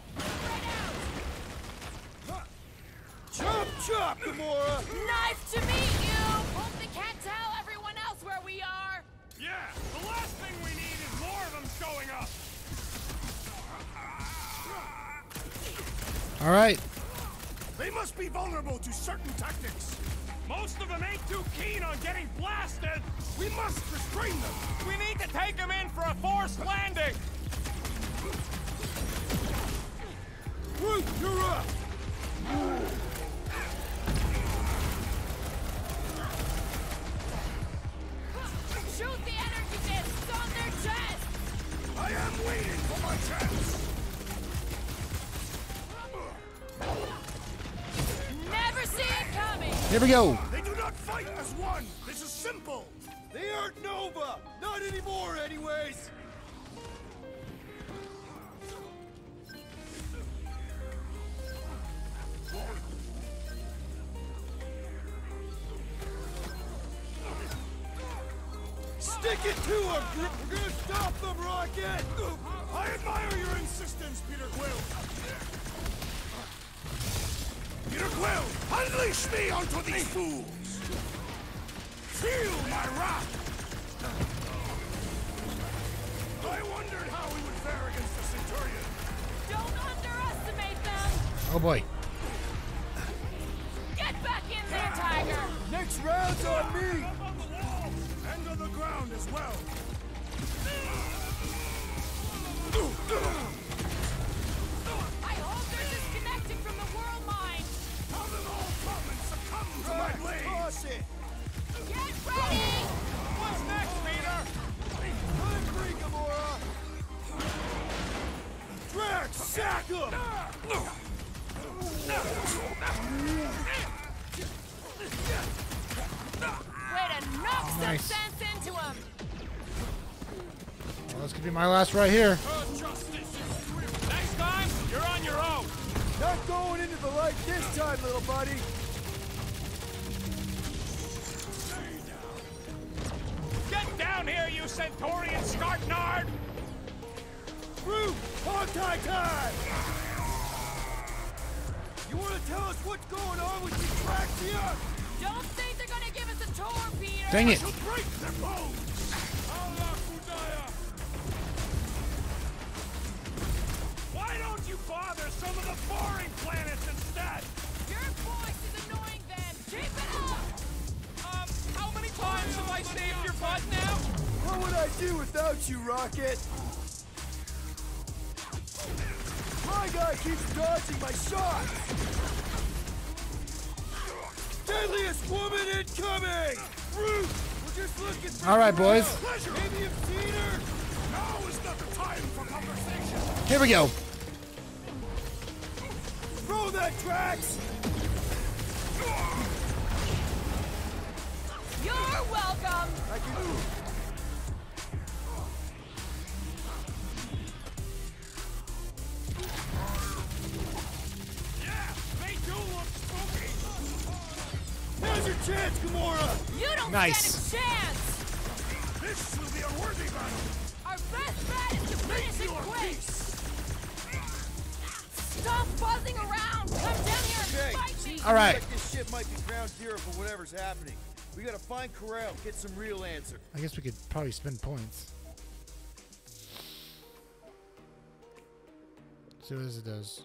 Chop, chop, Gamora! Nice to meet you! Hope they can't tell everyone else where we are. Yeah, the last thing we need is more of them showing up. All right. They must be vulnerable to certain tactics. Most of them ain't too keen on getting blasted. We must restrain them. We need to take them in for a forced landing. Groot, you're up! Shoot the energy discs on their chest! I am waiting for my chance. Never see it coming! Here we go. They do not fight as one. This is simple. They aren't Nova! Not anymore, anyways! Stick it to them! We're gonna stop them, Rocket! I admire your insistence, Peter Quill. Peter Quill, unleash me onto these fools! Feel my wrath! I wondered how we would fare against the Centurion. Don't underestimate them! Oh boy. Get back in there, Tiger! Next round's on me! Up on the walls and on the ground as well. I hope they're disconnected from the world mine! How them all come and succumb to my blade! Toss it! Get ready! What's next, Peter? I'm free, Gamora! Drax, sack him! Way to knock some Nice. sense into him. Well, this could be my last right here. Next time, you're on your own. Not going into the light this time, little buddy. Get down here, you Centaurian Scartnard! Root! Hogtie time! You want to tell us what's going on with Eutraxia? Don't think they're gonna give us a tour, Peter. Dang it. She'll break their bones! Allah Kudaya! Why don't you bother some of the boring planets instead? Your voice is annoying then. Keep it up! How many times have I saved your butt now? What would I do without you, Rocket? My guy keeps dodging my shots! Deadliest woman incoming! Root! We're just looking for All right, boys. Maybe you've seen her? Now is not the time for conversation. Here we go. Throw that Drax! You're welcome. I can move. Yeah, they do look spooky. Now's your chance, Gamora! You don't Nice. stand a chance. This will be a worthy battle. Our best bet is to finish it quick. Stop buzzing around. Come down here and Okay. fight me. All right. Like this ship might be ground zero for whatever's happening. We gotta find Corral, get some real answer. I guess we could probably spend points. See what it does.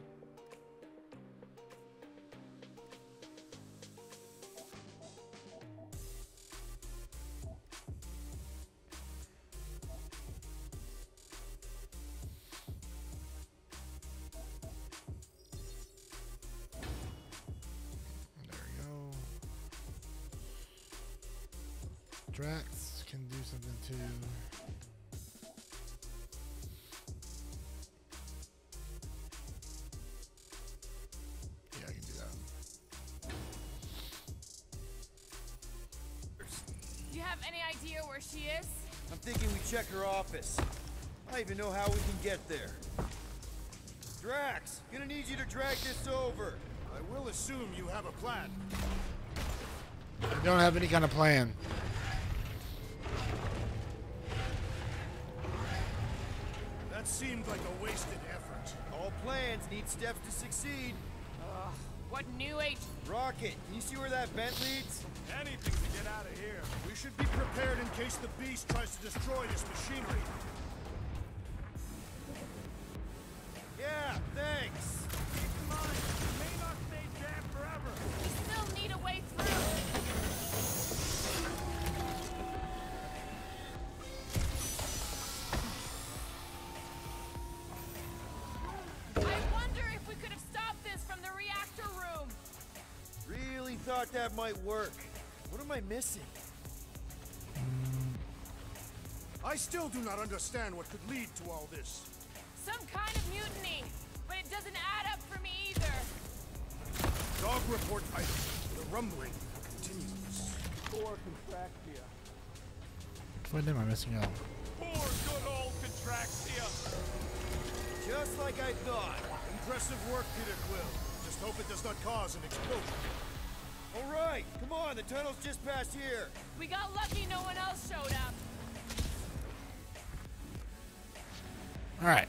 There we go. Drax can do something too. Yeah, I can do that. Do you have any idea where she is? I'm thinking we check her office. I don't even know how we can get there. Drax, gonna need you to drag this over. I will assume you have a plan. I don't have any kind of plan. That seemed like a wasted effort. All plans need steps to succeed. What new age? Rocket, can you see where that vent leads? Anything to get out of here. We should be prepared in case the beast tries to destroy this machinery. Yeah, thanks. Keep in mind, it may not stay jammed forever. We still need a way through. I wonder if we could have stopped this from the reactor room. Really thought that might work. What am I missing? I still do not understand what could lead to all this. Some kind of mutiny, but it doesn't add up for me either. Dog report item. The rumbling continues. Poor Contractia. What am I missing out? Poor good old Contractia. Just like I thought. Impressive work, Peter Quill. Just hope it does not cause an explosion. All right, come on, the tunnel's just past here. We got lucky no one else showed up. All right.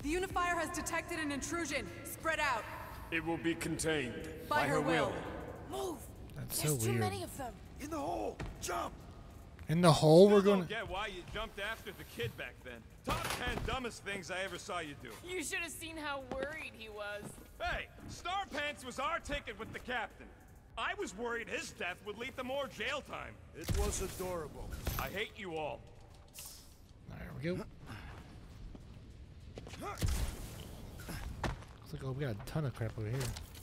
The Unifier has detected an intrusion. Spread out. It will be contained. By her will. Move. That's There's so too weird. many of them. In the hole, jump! In the hole, we're Still going. don't get why you jumped after the kid back then. Top 10 dumbest things I ever saw you do. You should have seen how worried he was. Hey, Star Pants was our ticket with the captain. I was worried his death would lead to more jail time. It was adorable. I hate you all. There we go. Looks like we got a ton of crap over here.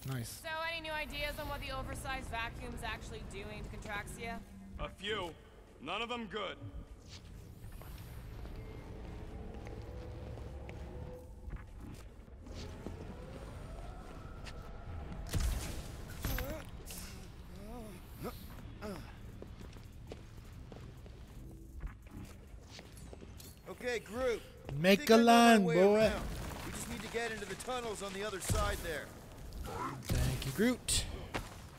Nice. So, any new ideas on what the oversized vacuum's actually doing to Contraxia? A few. None of them good. Okay, group. Make Think a I know my line, way boy. around. We just need to get into the tunnels on the other side there. Thank you, Groot.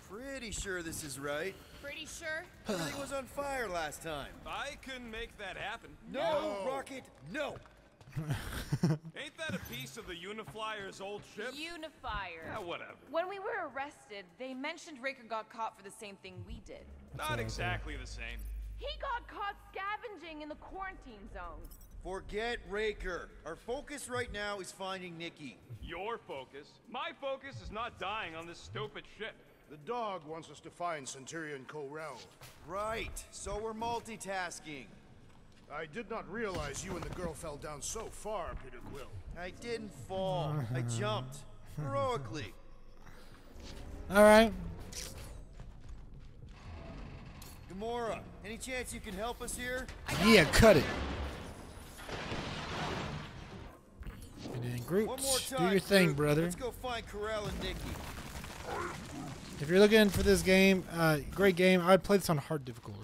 Pretty sure this is right. Pretty sure? Everything was on fire last time. I couldn't make that happen. No, Rocket, no. Ain't that a piece of the Uniflyer's old ship? Unifier. Yeah, whatever. When we were arrested, they mentioned Raker got caught for the same thing we did. Not exactly the same. He got caught scavenging in the quarantine zone. Forget Raker. Our focus right now is finding Nikki. Your focus. My focus is not dying on this stupid ship. The dog wants us to find Centurion Corell. Right, so we're multitasking. I did not realize you and the girl fell down so far, Peter Quill. I didn't fall. I jumped. Heroically. All right. Gamora, any chance you can help us here? Yeah, cut it. And then Groot, One more do time, your thing, Groot. brother. Let's go find Corell and Nikki. If you're looking for this game, great game. I'd play this on hard difficulty.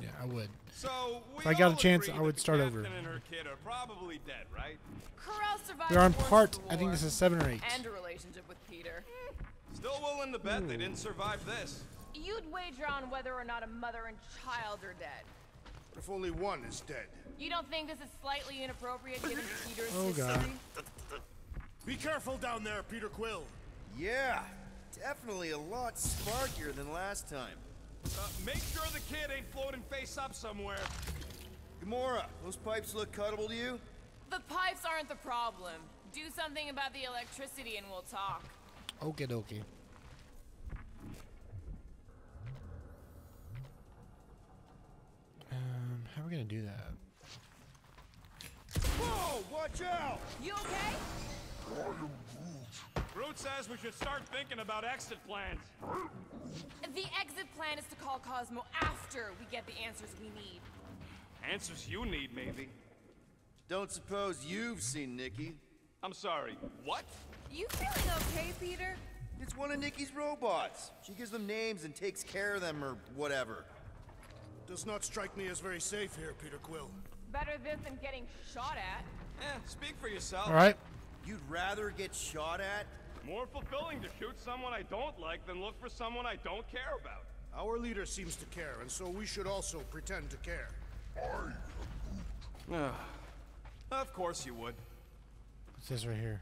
Yeah, I would. So If I got a chance, I would start over. Captain and her kid are probably dead, right? Corell survived They're on the worst part. of the I think war, this is 7 or 8. and a relationship with Peter. Still willing to bet they didn't survive this. You'd wager on whether or not a mother and child are dead. If only one is dead. You don't think this is slightly inappropriate given Peter's Oh, God. history? Be careful down there, Peter Quill. Yeah, definitely a lot sparkier than last time. Make sure the kid ain't floating face up somewhere. Gamora, those pipes look cuttable to you? The pipes aren't the problem. Do something about the electricity and we'll talk. Okay, dokie. How are we gonna do that? Whoa, watch out! You okay? Groot says we should start thinking about exit plans. The exit plan is to call Cosmo after we get the answers we need. Answers you need, maybe. Don't suppose you've seen Nikki? I'm sorry, what? You feeling okay, Peter? It's one of Nikki's robots. She gives them names and takes care of them or whatever. Does not strike me as very safe here, Peter Quill. Better this than getting shot at. Speak for yourself. All right. You'd rather get shot at? More fulfilling to shoot someone I don't like than look for someone I don't care about. Our leader seems to care, and so we should also pretend to care. Of course you would. What's this right here?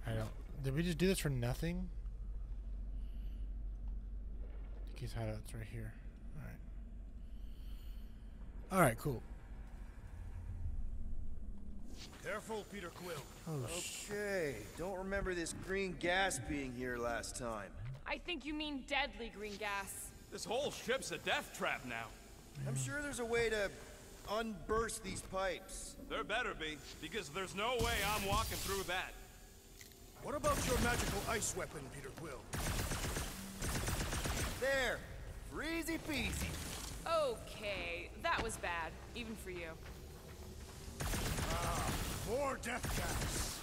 I don't. Did we just do this for nothing? Nikki's hideout's right here. All right. All right. Cool. Careful, Peter Quill. Oh, Okay, don't remember this green gas being here last time. I think you mean deadly green gas. This whole ship's a death trap now. I'm sure there's a way to unburst these pipes. There better be, because there's no way I'm walking through that. What about your magical ice weapon, Peter Quill? There, easy peasy. Okay, that was bad, even for you. More death gas.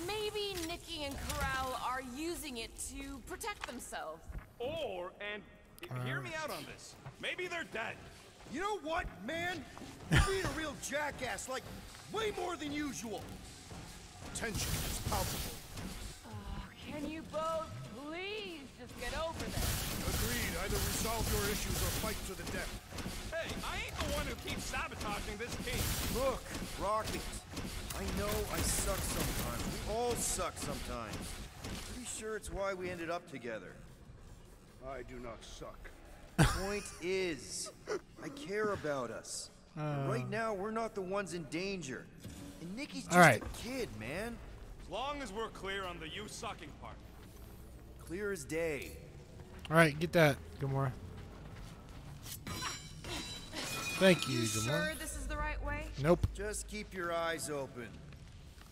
Maybe Nikki and Corral are using it to protect themselves. Or, and hear me out on this, maybe they're dead. You know what, man? You're being a real jackass, like, way more than usual. Tension is palpable. Can you both please just get over this? Agreed. Either resolve your issues or fight to the death. Hey, I ain't the one who keeps sabotaging this team. Look, Rocket, I know I suck sometimes. We all suck sometimes. Pretty sure it's why we ended up together. I do not suck. Point is, I care about us. Right now, we're not the ones in danger. And Nikki's just a kid, man. As long as we're clear on the you sucking part. Clear as day. All right, get that, Gamora. Thank you, Gamora. Sure this is the right way? Nope. Just keep your eyes open.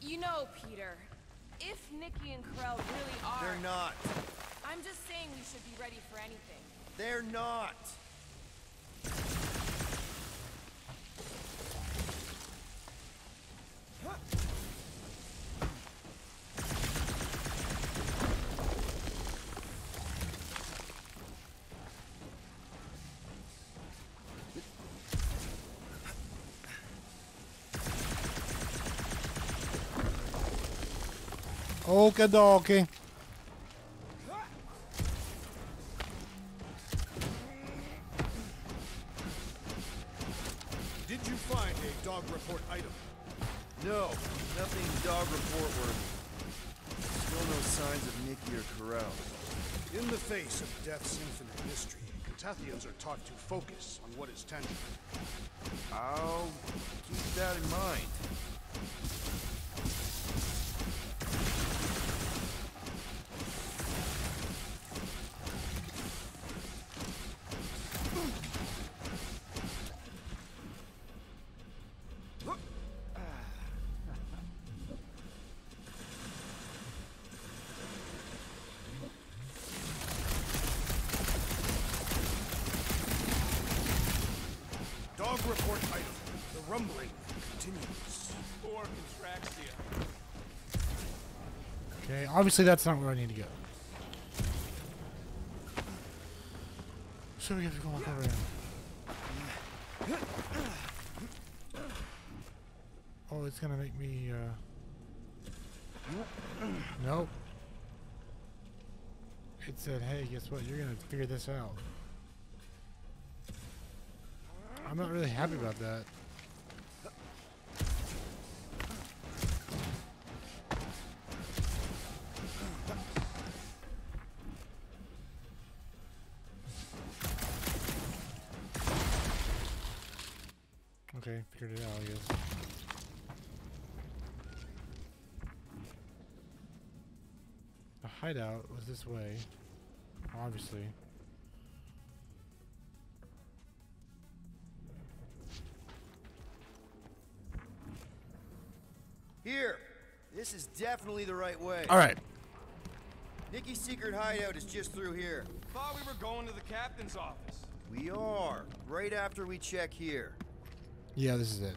You know, Peter, if Nikki and Corell really are... They're not. I'm just saying we should be ready for anything. They're not. Okie dokie. Did you find a dog report item? No, nothing dog report worthy. Still no signs of Nikki or Corral. In the face of Death's infinite mystery, Catathians are taught to focus on what is tangible. I'll keep that in mind. Dog report item. The rumbling continues. Or Contraxia. Okay, obviously that's not where I need to go. So we have to go walk over there. Oh, it's gonna make me, Nope. It said, hey, guess what? You're gonna figure this out. I'm not really happy about that. Okay, figured it out, I guess. The hideout was this way, obviously. Here! This is definitely the right way. Alright. Nikki's secret hideout is just through here. Thought we were going to the captain's office. We are. Right after we check here. Yeah, this is it.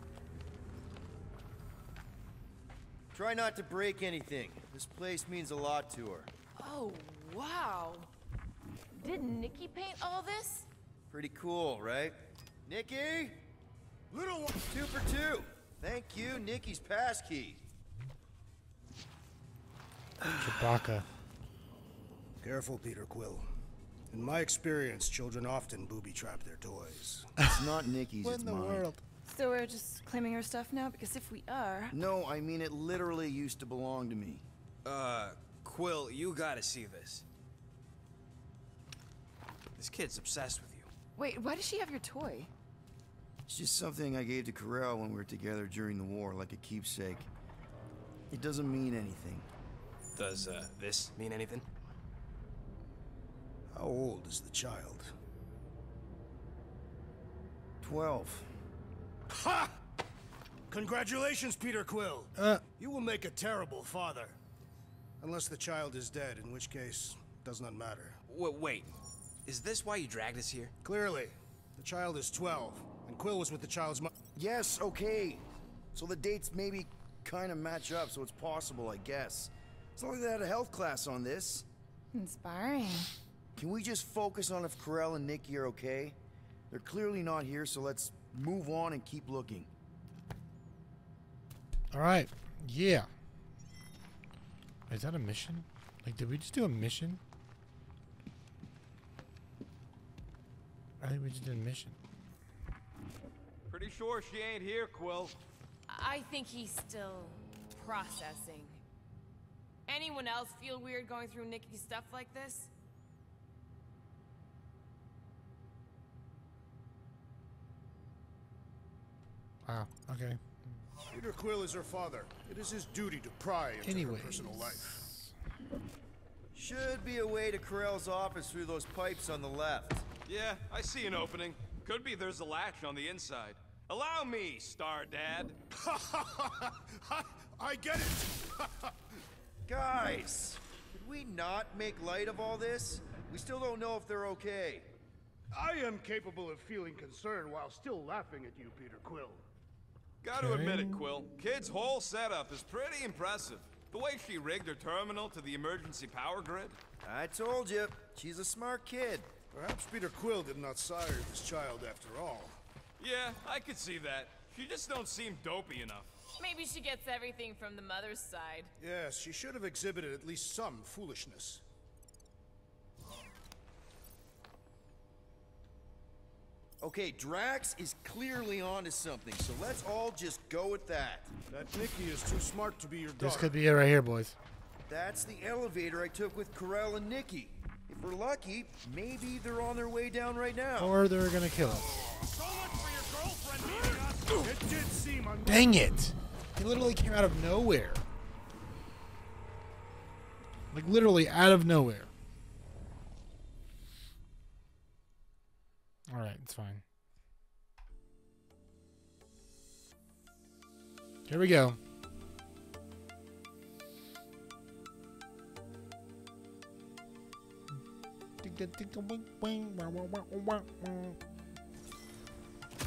Try not to break anything. This place means a lot to her. Oh, wow. Did Nikki paint all this? Pretty cool, right? Nikki? Little one. 2 for 2. Thank you, Nikki's passkey. Chewbacca. Careful, Peter Quill. In my experience, children often booby-trap their toys. It's not Nikki's, What it's in the mine. world? So we're just claiming her stuff now? Because if we are... No, I mean it literally used to belong to me. Quill, you gotta see this. This kid's obsessed with you. Wait, why does she have your toy? It's just something I gave to Corral when we were together during the war, like a keepsake. It doesn't mean anything. Does, this mean anything? How old is the child? 12. Ha! Congratulations, Peter Quill. You will make a terrible father. Unless the child is dead, in which case, does not matter. Wait. Is this why you dragged us here? Clearly. The child is 12, and Quill was with the child's mother. Yes, okay. So the dates maybe kind of match up, so it's possible, I guess. It's not like they had a health class on this. Inspiring. Can we just focus on if Corral and Nikki are okay? They're clearly not here, so let's move on and keep looking. Alright. Yeah. Is that a mission? Like, did we just do a mission? I think we just did a mission. Pretty sure she ain't here, Quill. I think he's still processing. Anyone else feel weird going through Nikki's stuff like this? Wow. Okay. Peter Quill is her father. It is his duty to pry into her personal life. Should be a way to Corral's office through those pipes on the left. Yeah, I see an opening. Could be there's a latch on the inside. Allow me, Star Dad. I get it! Guys, could we not make light of all this? We still don't know if they're okay. I am capable of feeling concern while still laughing at you, Peter Quill. Gotta admit it, Quill. Kid's whole setup is pretty impressive. The way she rigged her terminal to the emergency power grid. I told you, she's a smart kid. Perhaps Peter Quill did not sire this child after all. Yeah, I could see that. She just don't seem dopey enough. Maybe she gets everything from the mother's side. Yes, she should have exhibited at least some foolishness. Okay, Drax is clearly onto something, so let's all just go with that. That Nikki is too smart to be your daughter. This could be it right here, boys. That's the elevator I took with Corell and Nikki. If we're lucky, maybe they're on their way down right now. Or they're gonna kill us. So much for your girlfriend meeting us. It did seem Dang it! He literally came out of nowhere. Like literally out of nowhere. Alright, it's fine. Here we go.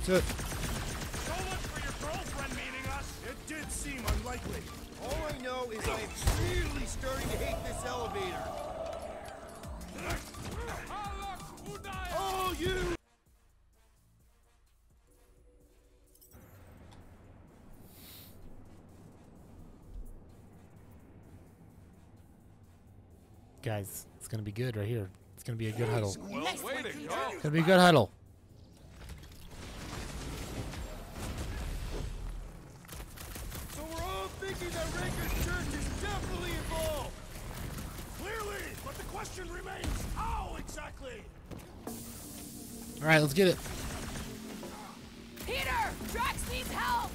So, So much for your girlfriend meeting us. It did seem unlikely. All I know is I'm really starting to hate this elevator. Oh, you! guys, it's gonna be good right here. It's gonna be a good huddle. Well, way to go. It's gonna be a good huddle. So we're all thinking that Raker's church is definitely involved. Clearly, but the question remains, how exactly? All right, let's get it. Peter! Drax needs help!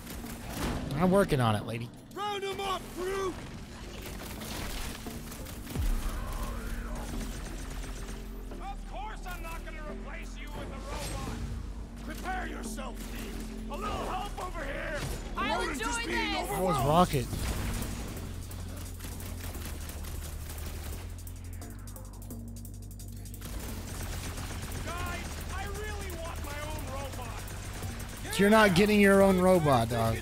I'm working on it, lady. Round him up, Groot! Of course I'm not gonna replace you with a robot. Prepare yourself, Steve. A little help over here. I'll Rodent is enjoy being this. That was overwhelmed. Rocket. Guys, I really want my own robot. So you're not getting your own robot, dog.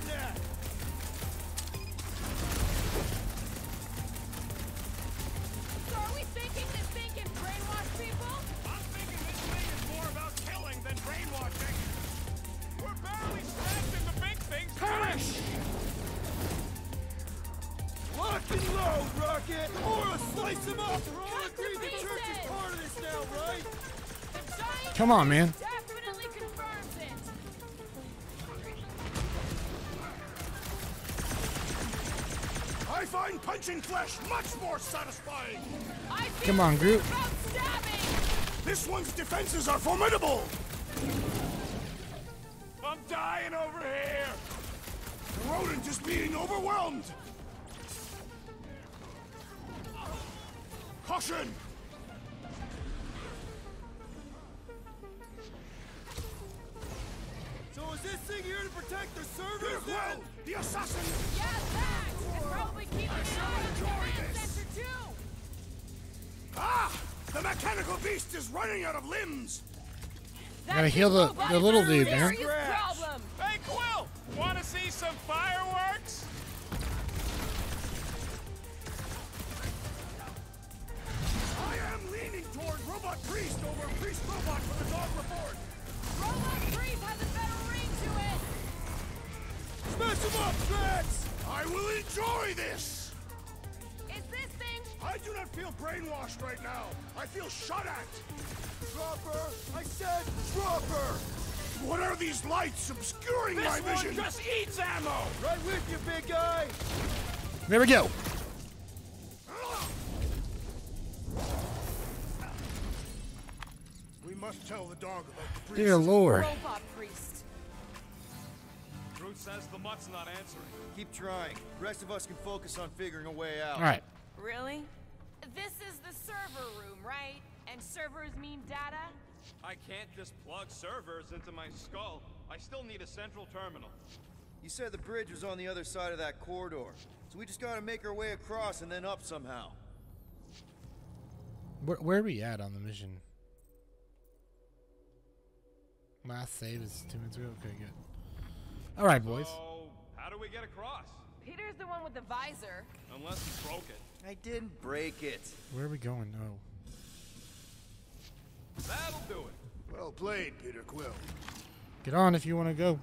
So are we thinking this thing can brainwash people? I'm thinking this thing is more about killing than brainwashing. We're barely scratching the big things. Perish! Lock and load, Rocket! Or slice him up! We're all Cut to agreed the church is pieces! part of this now, right? The giant Come on, man. definitely confirms it. I find punching flesh much more satisfying. I feel Come on, Groot. about stabbing. This one's defenses are formidable. I'm dying over here. The rodent is being overwhelmed. Caution! So is this thing here to protect the servers then? Well, the assassin! Yeah, that. And probably keep an eye on the command center too. Ah! The mechanical beast is running out of limbs! Gotta heal the little dude, man. Serious problem. Hey, Quill, want to see some fireworks? I am leaning toward Robot Priest over Priest Robot for the dog report! Robot Priest has a better ring to it. Smash him up, Drax! I will enjoy this! Is this thing? I do not feel brainwashed right now. I feel shot at. Drop her! I said drop her! What are these lights obscuring my This one vision? just eats ammo. Right with you, big guy! There we go. We must tell the dog about the priest. Dear Lord. Robot Priest. Groot says the mutt's not answering. Keep trying. The rest of us can focus on figuring a way out. All right. Really? This is the server room, right? And servers mean data? I can't just plug servers into my skull. I still need a central terminal. You said the bridge was on the other side of that corridor. So we just gotta make our way across and then up somehow. Where are we at on the mission? Last save is 2 minutes ago. Okay, good. All right, boys. So, how do we get across? Peter's the one with the visor. Unless he broke it. I didn't break it. Where are we going? No. That'll do it. Well played, Peter Quill. Get on if you want to go.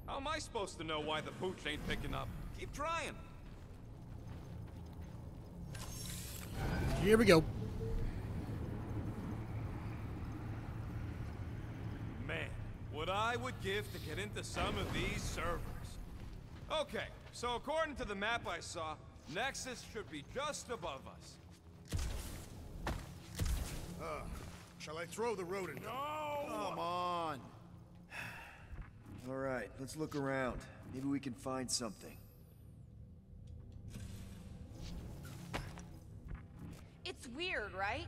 I'm How am I supposed to know why the pooch ain't picking up? Keep trying. Here we go. Man, what I would give to get into some of these servers. Okay, so according to the map I saw, Nexus should be just above us. Shall I throw the rodent? No! Come on. All right, let's look around. Maybe we can find something. It's weird, right?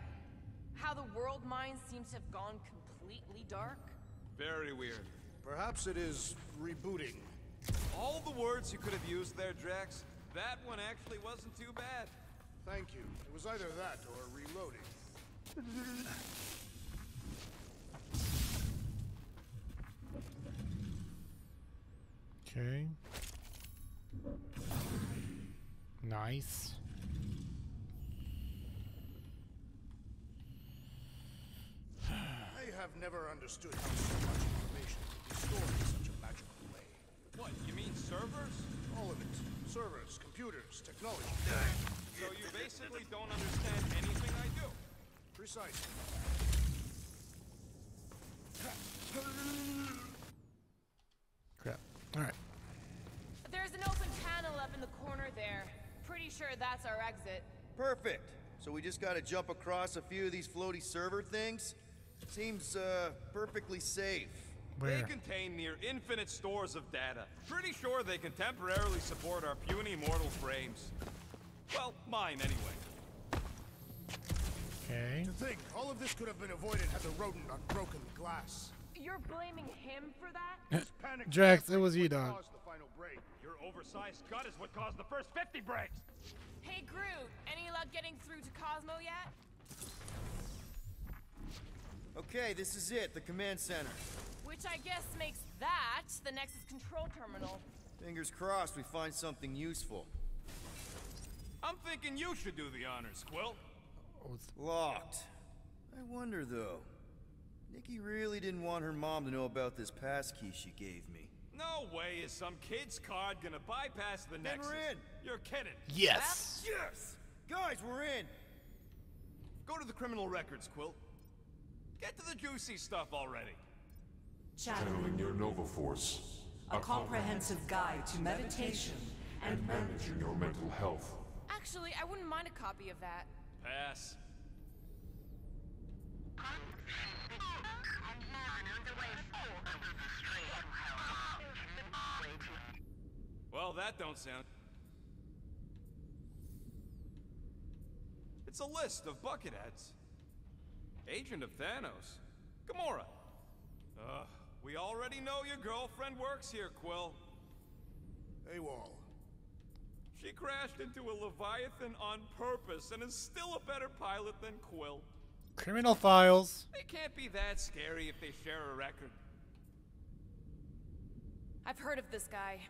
How the world mind seems to have gone completely dark. Very weird. Perhaps it is rebooting. All the words you could have used there, Drax, that one actually wasn't too bad. Thank you. It was either that or reloading. Okay. Nice. I have never understood how so much information can be stored in such a magical way. What, you mean servers? All of it. Servers, computers, technology. So you basically don't understand anything I do? Precisely. Crap. Alright. There's an open panel up in the corner there. Pretty sure that's our exit. Perfect. So we just gotta jump across a few of these floaty server things? Seems, perfectly safe. Where? They contain near infinite stores of data. Pretty sure they can temporarily support our puny mortal frames. Well, mine anyway. Okay. To think, all of this could have been avoided had the rodent not broken the glass. You're blaming him for that? Drax, it was you, dog. Caused the final break. Your oversized gut is what caused the first 50 breaks! Hey, Groot, any luck getting through to Cosmo yet? Okay, this is it, the command center. Which I guess makes that the Nexus control terminal. Fingers crossed we find something useful. I'm thinking you should do the honors, Quill. Locked. I wonder, though. Nikki really didn't want her mom to know about this passkey she gave me. No way is some kid's card gonna bypass the Nexus. we're in. You're kidding. Yes. Yes! Guys, we're in! Go to the criminal records, Quill. Get to the juicy stuff already. Channeling your Nova Force. A comprehensive guide to meditation and managing your mental health. Actually, I wouldn't mind a copy of that. Pass. Well, that don't sound... It's a list of bucketheads. Agent of Thanos. Gamora. We already know your girlfriend works here, Quill. AWOL. She crashed into a Leviathan on purpose and is still a better pilot than Quill. Criminal files. They can't be that scary if they share a record. I've heard of this guy.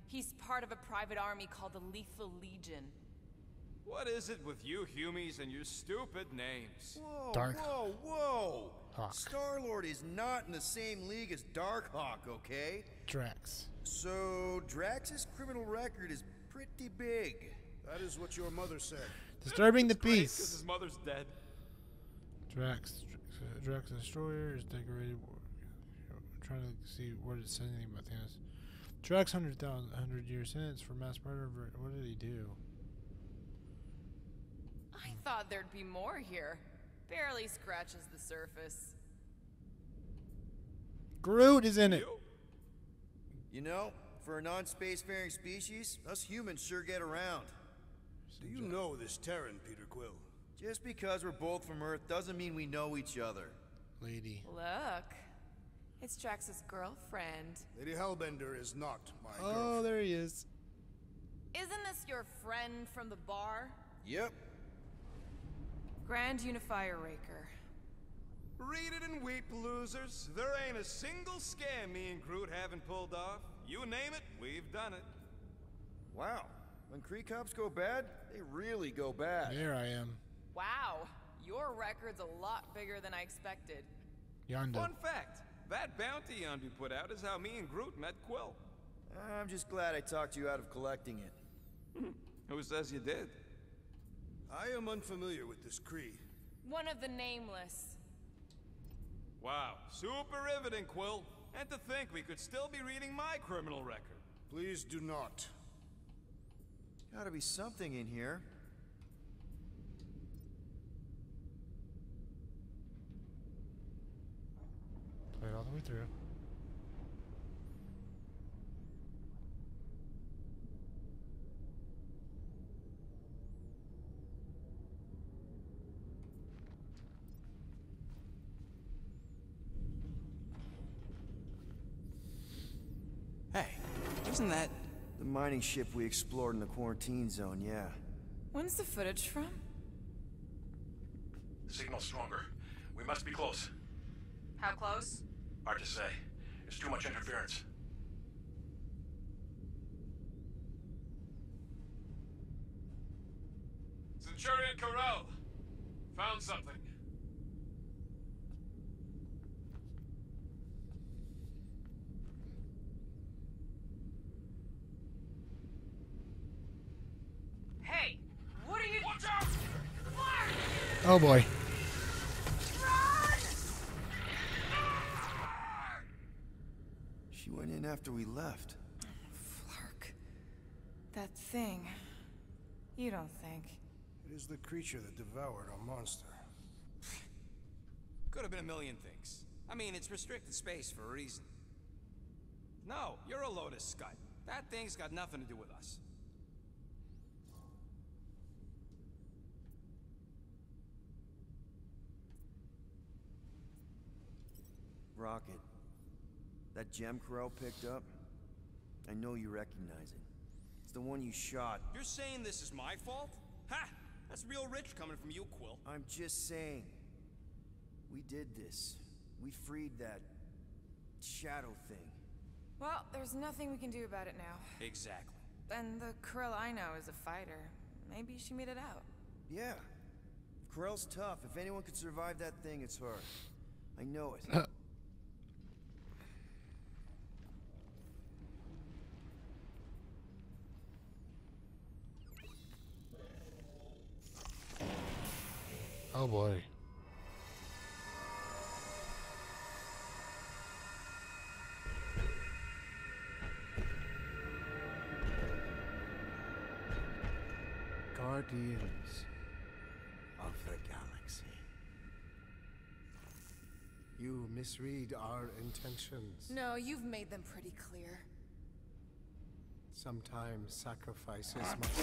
He's part of a private army called the Lethal Legion. What is it with you Humies and your stupid names? Whoa, Dark whoa, whoa! Hawk. Star-Lord is not in the same league as Darkhawk, okay? Drax. So, Drax's criminal record is pretty big. That is what your mother said. Disturbing the Because peace. his mother's dead. Drax the Destroyer is decorated. I'm trying to see what it says anything about Thanos. Drax 100 year sentence for mass murder. What did he do? I thought there'd be more here. Barely scratches the surface. Groot is in it. You know, for a non-spacefaring species, us humans sure get around. Do you know this Terran, Peter Quill? Just because we're both from Earth doesn't mean we know each other. Lady. Look. It's Drax's girlfriend. Lady Hellbender is not my Oh, girlfriend. there he is. Isn't this your friend from the bar? Yep. Grand Unifier Raker. Read it and weep, losers. There ain't a single scam me and Groot haven't pulled off. You name it, we've done it. Wow. When Kree cops go bad, they really go bad. There I am. Wow. Your record's a lot bigger than I expected. Yondu. Fun fact, that bounty Yondu put out is how me and Groot met Quill. I'm just glad I talked you out of collecting it. Who says you did? I am unfamiliar with this Kree. One of the nameless. Wow, super riveting, Quill. And to think we could still be reading my criminal record. Please do not. Gotta be something in here. Play it all the way through. Hey, isn't that... The mining ship we explored in the quarantine zone, yeah. When's the footage from? Signal stronger. We must be close. How close? Hard to say. There's too much interference. Centurion Corell! Found something. Hey! What are you... Watch out! Oh boy. She went in after we left. Flark. That thing. You don't think. It is the creature that devoured our monster. Could have been a million things. I mean, it's restricted space for a reason. No, you're a Lotus Scud. That thing's got nothing to do with us. Rocket. That gem Corell picked up? I know you recognize it. It's the one you shot. You're saying this is my fault? Ha! That's real rich coming from you, Quill. I'm just saying. We did this. We freed that... shadow thing. Well, there's nothing we can do about it now. Exactly. And the Corell I know is a fighter. Maybe she made it out. Yeah. Corell's tough. If anyone could survive that thing, it's her. I know it. Oh boy. Guardians of the galaxy. You misread our intentions. No, you've made them pretty clear. Sometimes sacrifices must...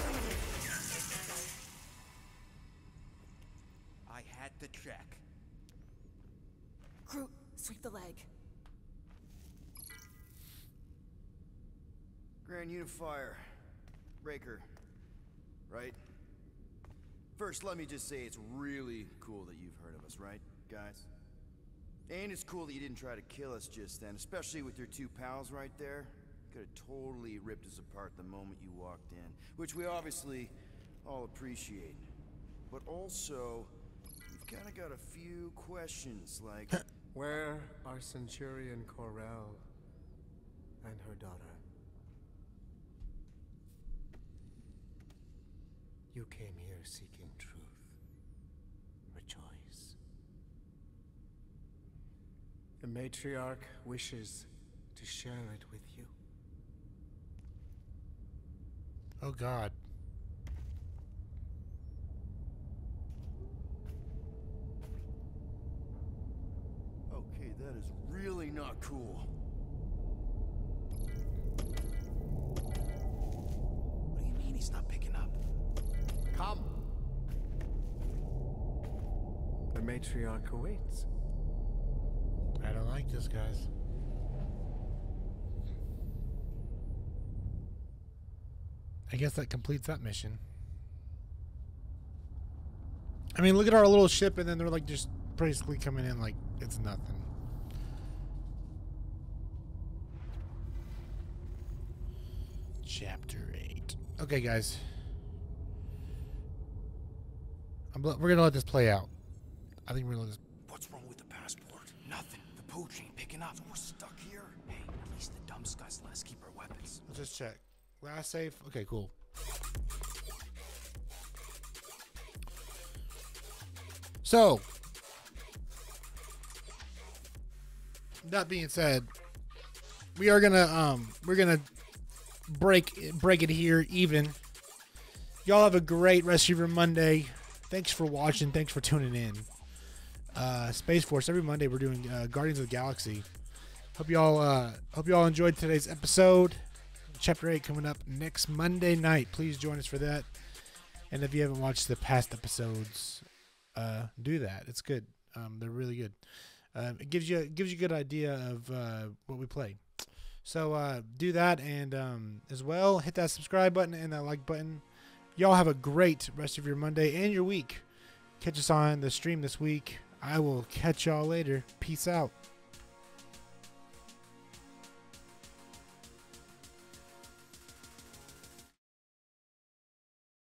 I had to check. Groot, sweep the leg. Grand Unifier. Breaker. Right? First, let me just say it's really cool that you've heard of us, right, guys? And it's cool that you didn't try to kill us just then, especially with your two pals right there. Could have totally ripped us apart the moment you walked in, which we obviously all appreciate. But also, we've kind of got a few questions, like... Where are Centurion Corell and her daughter? You came here seeking truth. Rejoice. The matriarch wishes to share it with you. Oh God. Okay, that is really not cool. What do you mean he's not picking up? Come! The matriarch awaits. I don't like this, guys. I guess that completes that mission. I mean, look at our little ship, and then they're like just basically coming in like it's nothing. Chapter 8. Okay, guys. We're gonna let this play out. I think we're gonna let this. What's wrong with the passport? Nothing. The pooch ain't picking up. So we're stuck here. Hey, at least the dumb scuds let us keep our weapons. Let's just check. Last save. Okay, cool. So, that being said, we're gonna break it here even. Y'all have a great rest of your Monday. Thanks for watching. Thanks for tuning in. Space Force, every Monday we're doing Guardians of the Galaxy. Hope y'all enjoyed today's episode. Chapter 8 coming up next Monday night. Please join us for that. And if you haven't watched the past episodes, do that. It's good. They're really good. It gives you a good idea of what we play. So do that, and as well, hit that subscribe button and that like button. Y'all have a great rest of your Monday and your week. Catch us on the stream this week. I will catch y'all later. Peace out.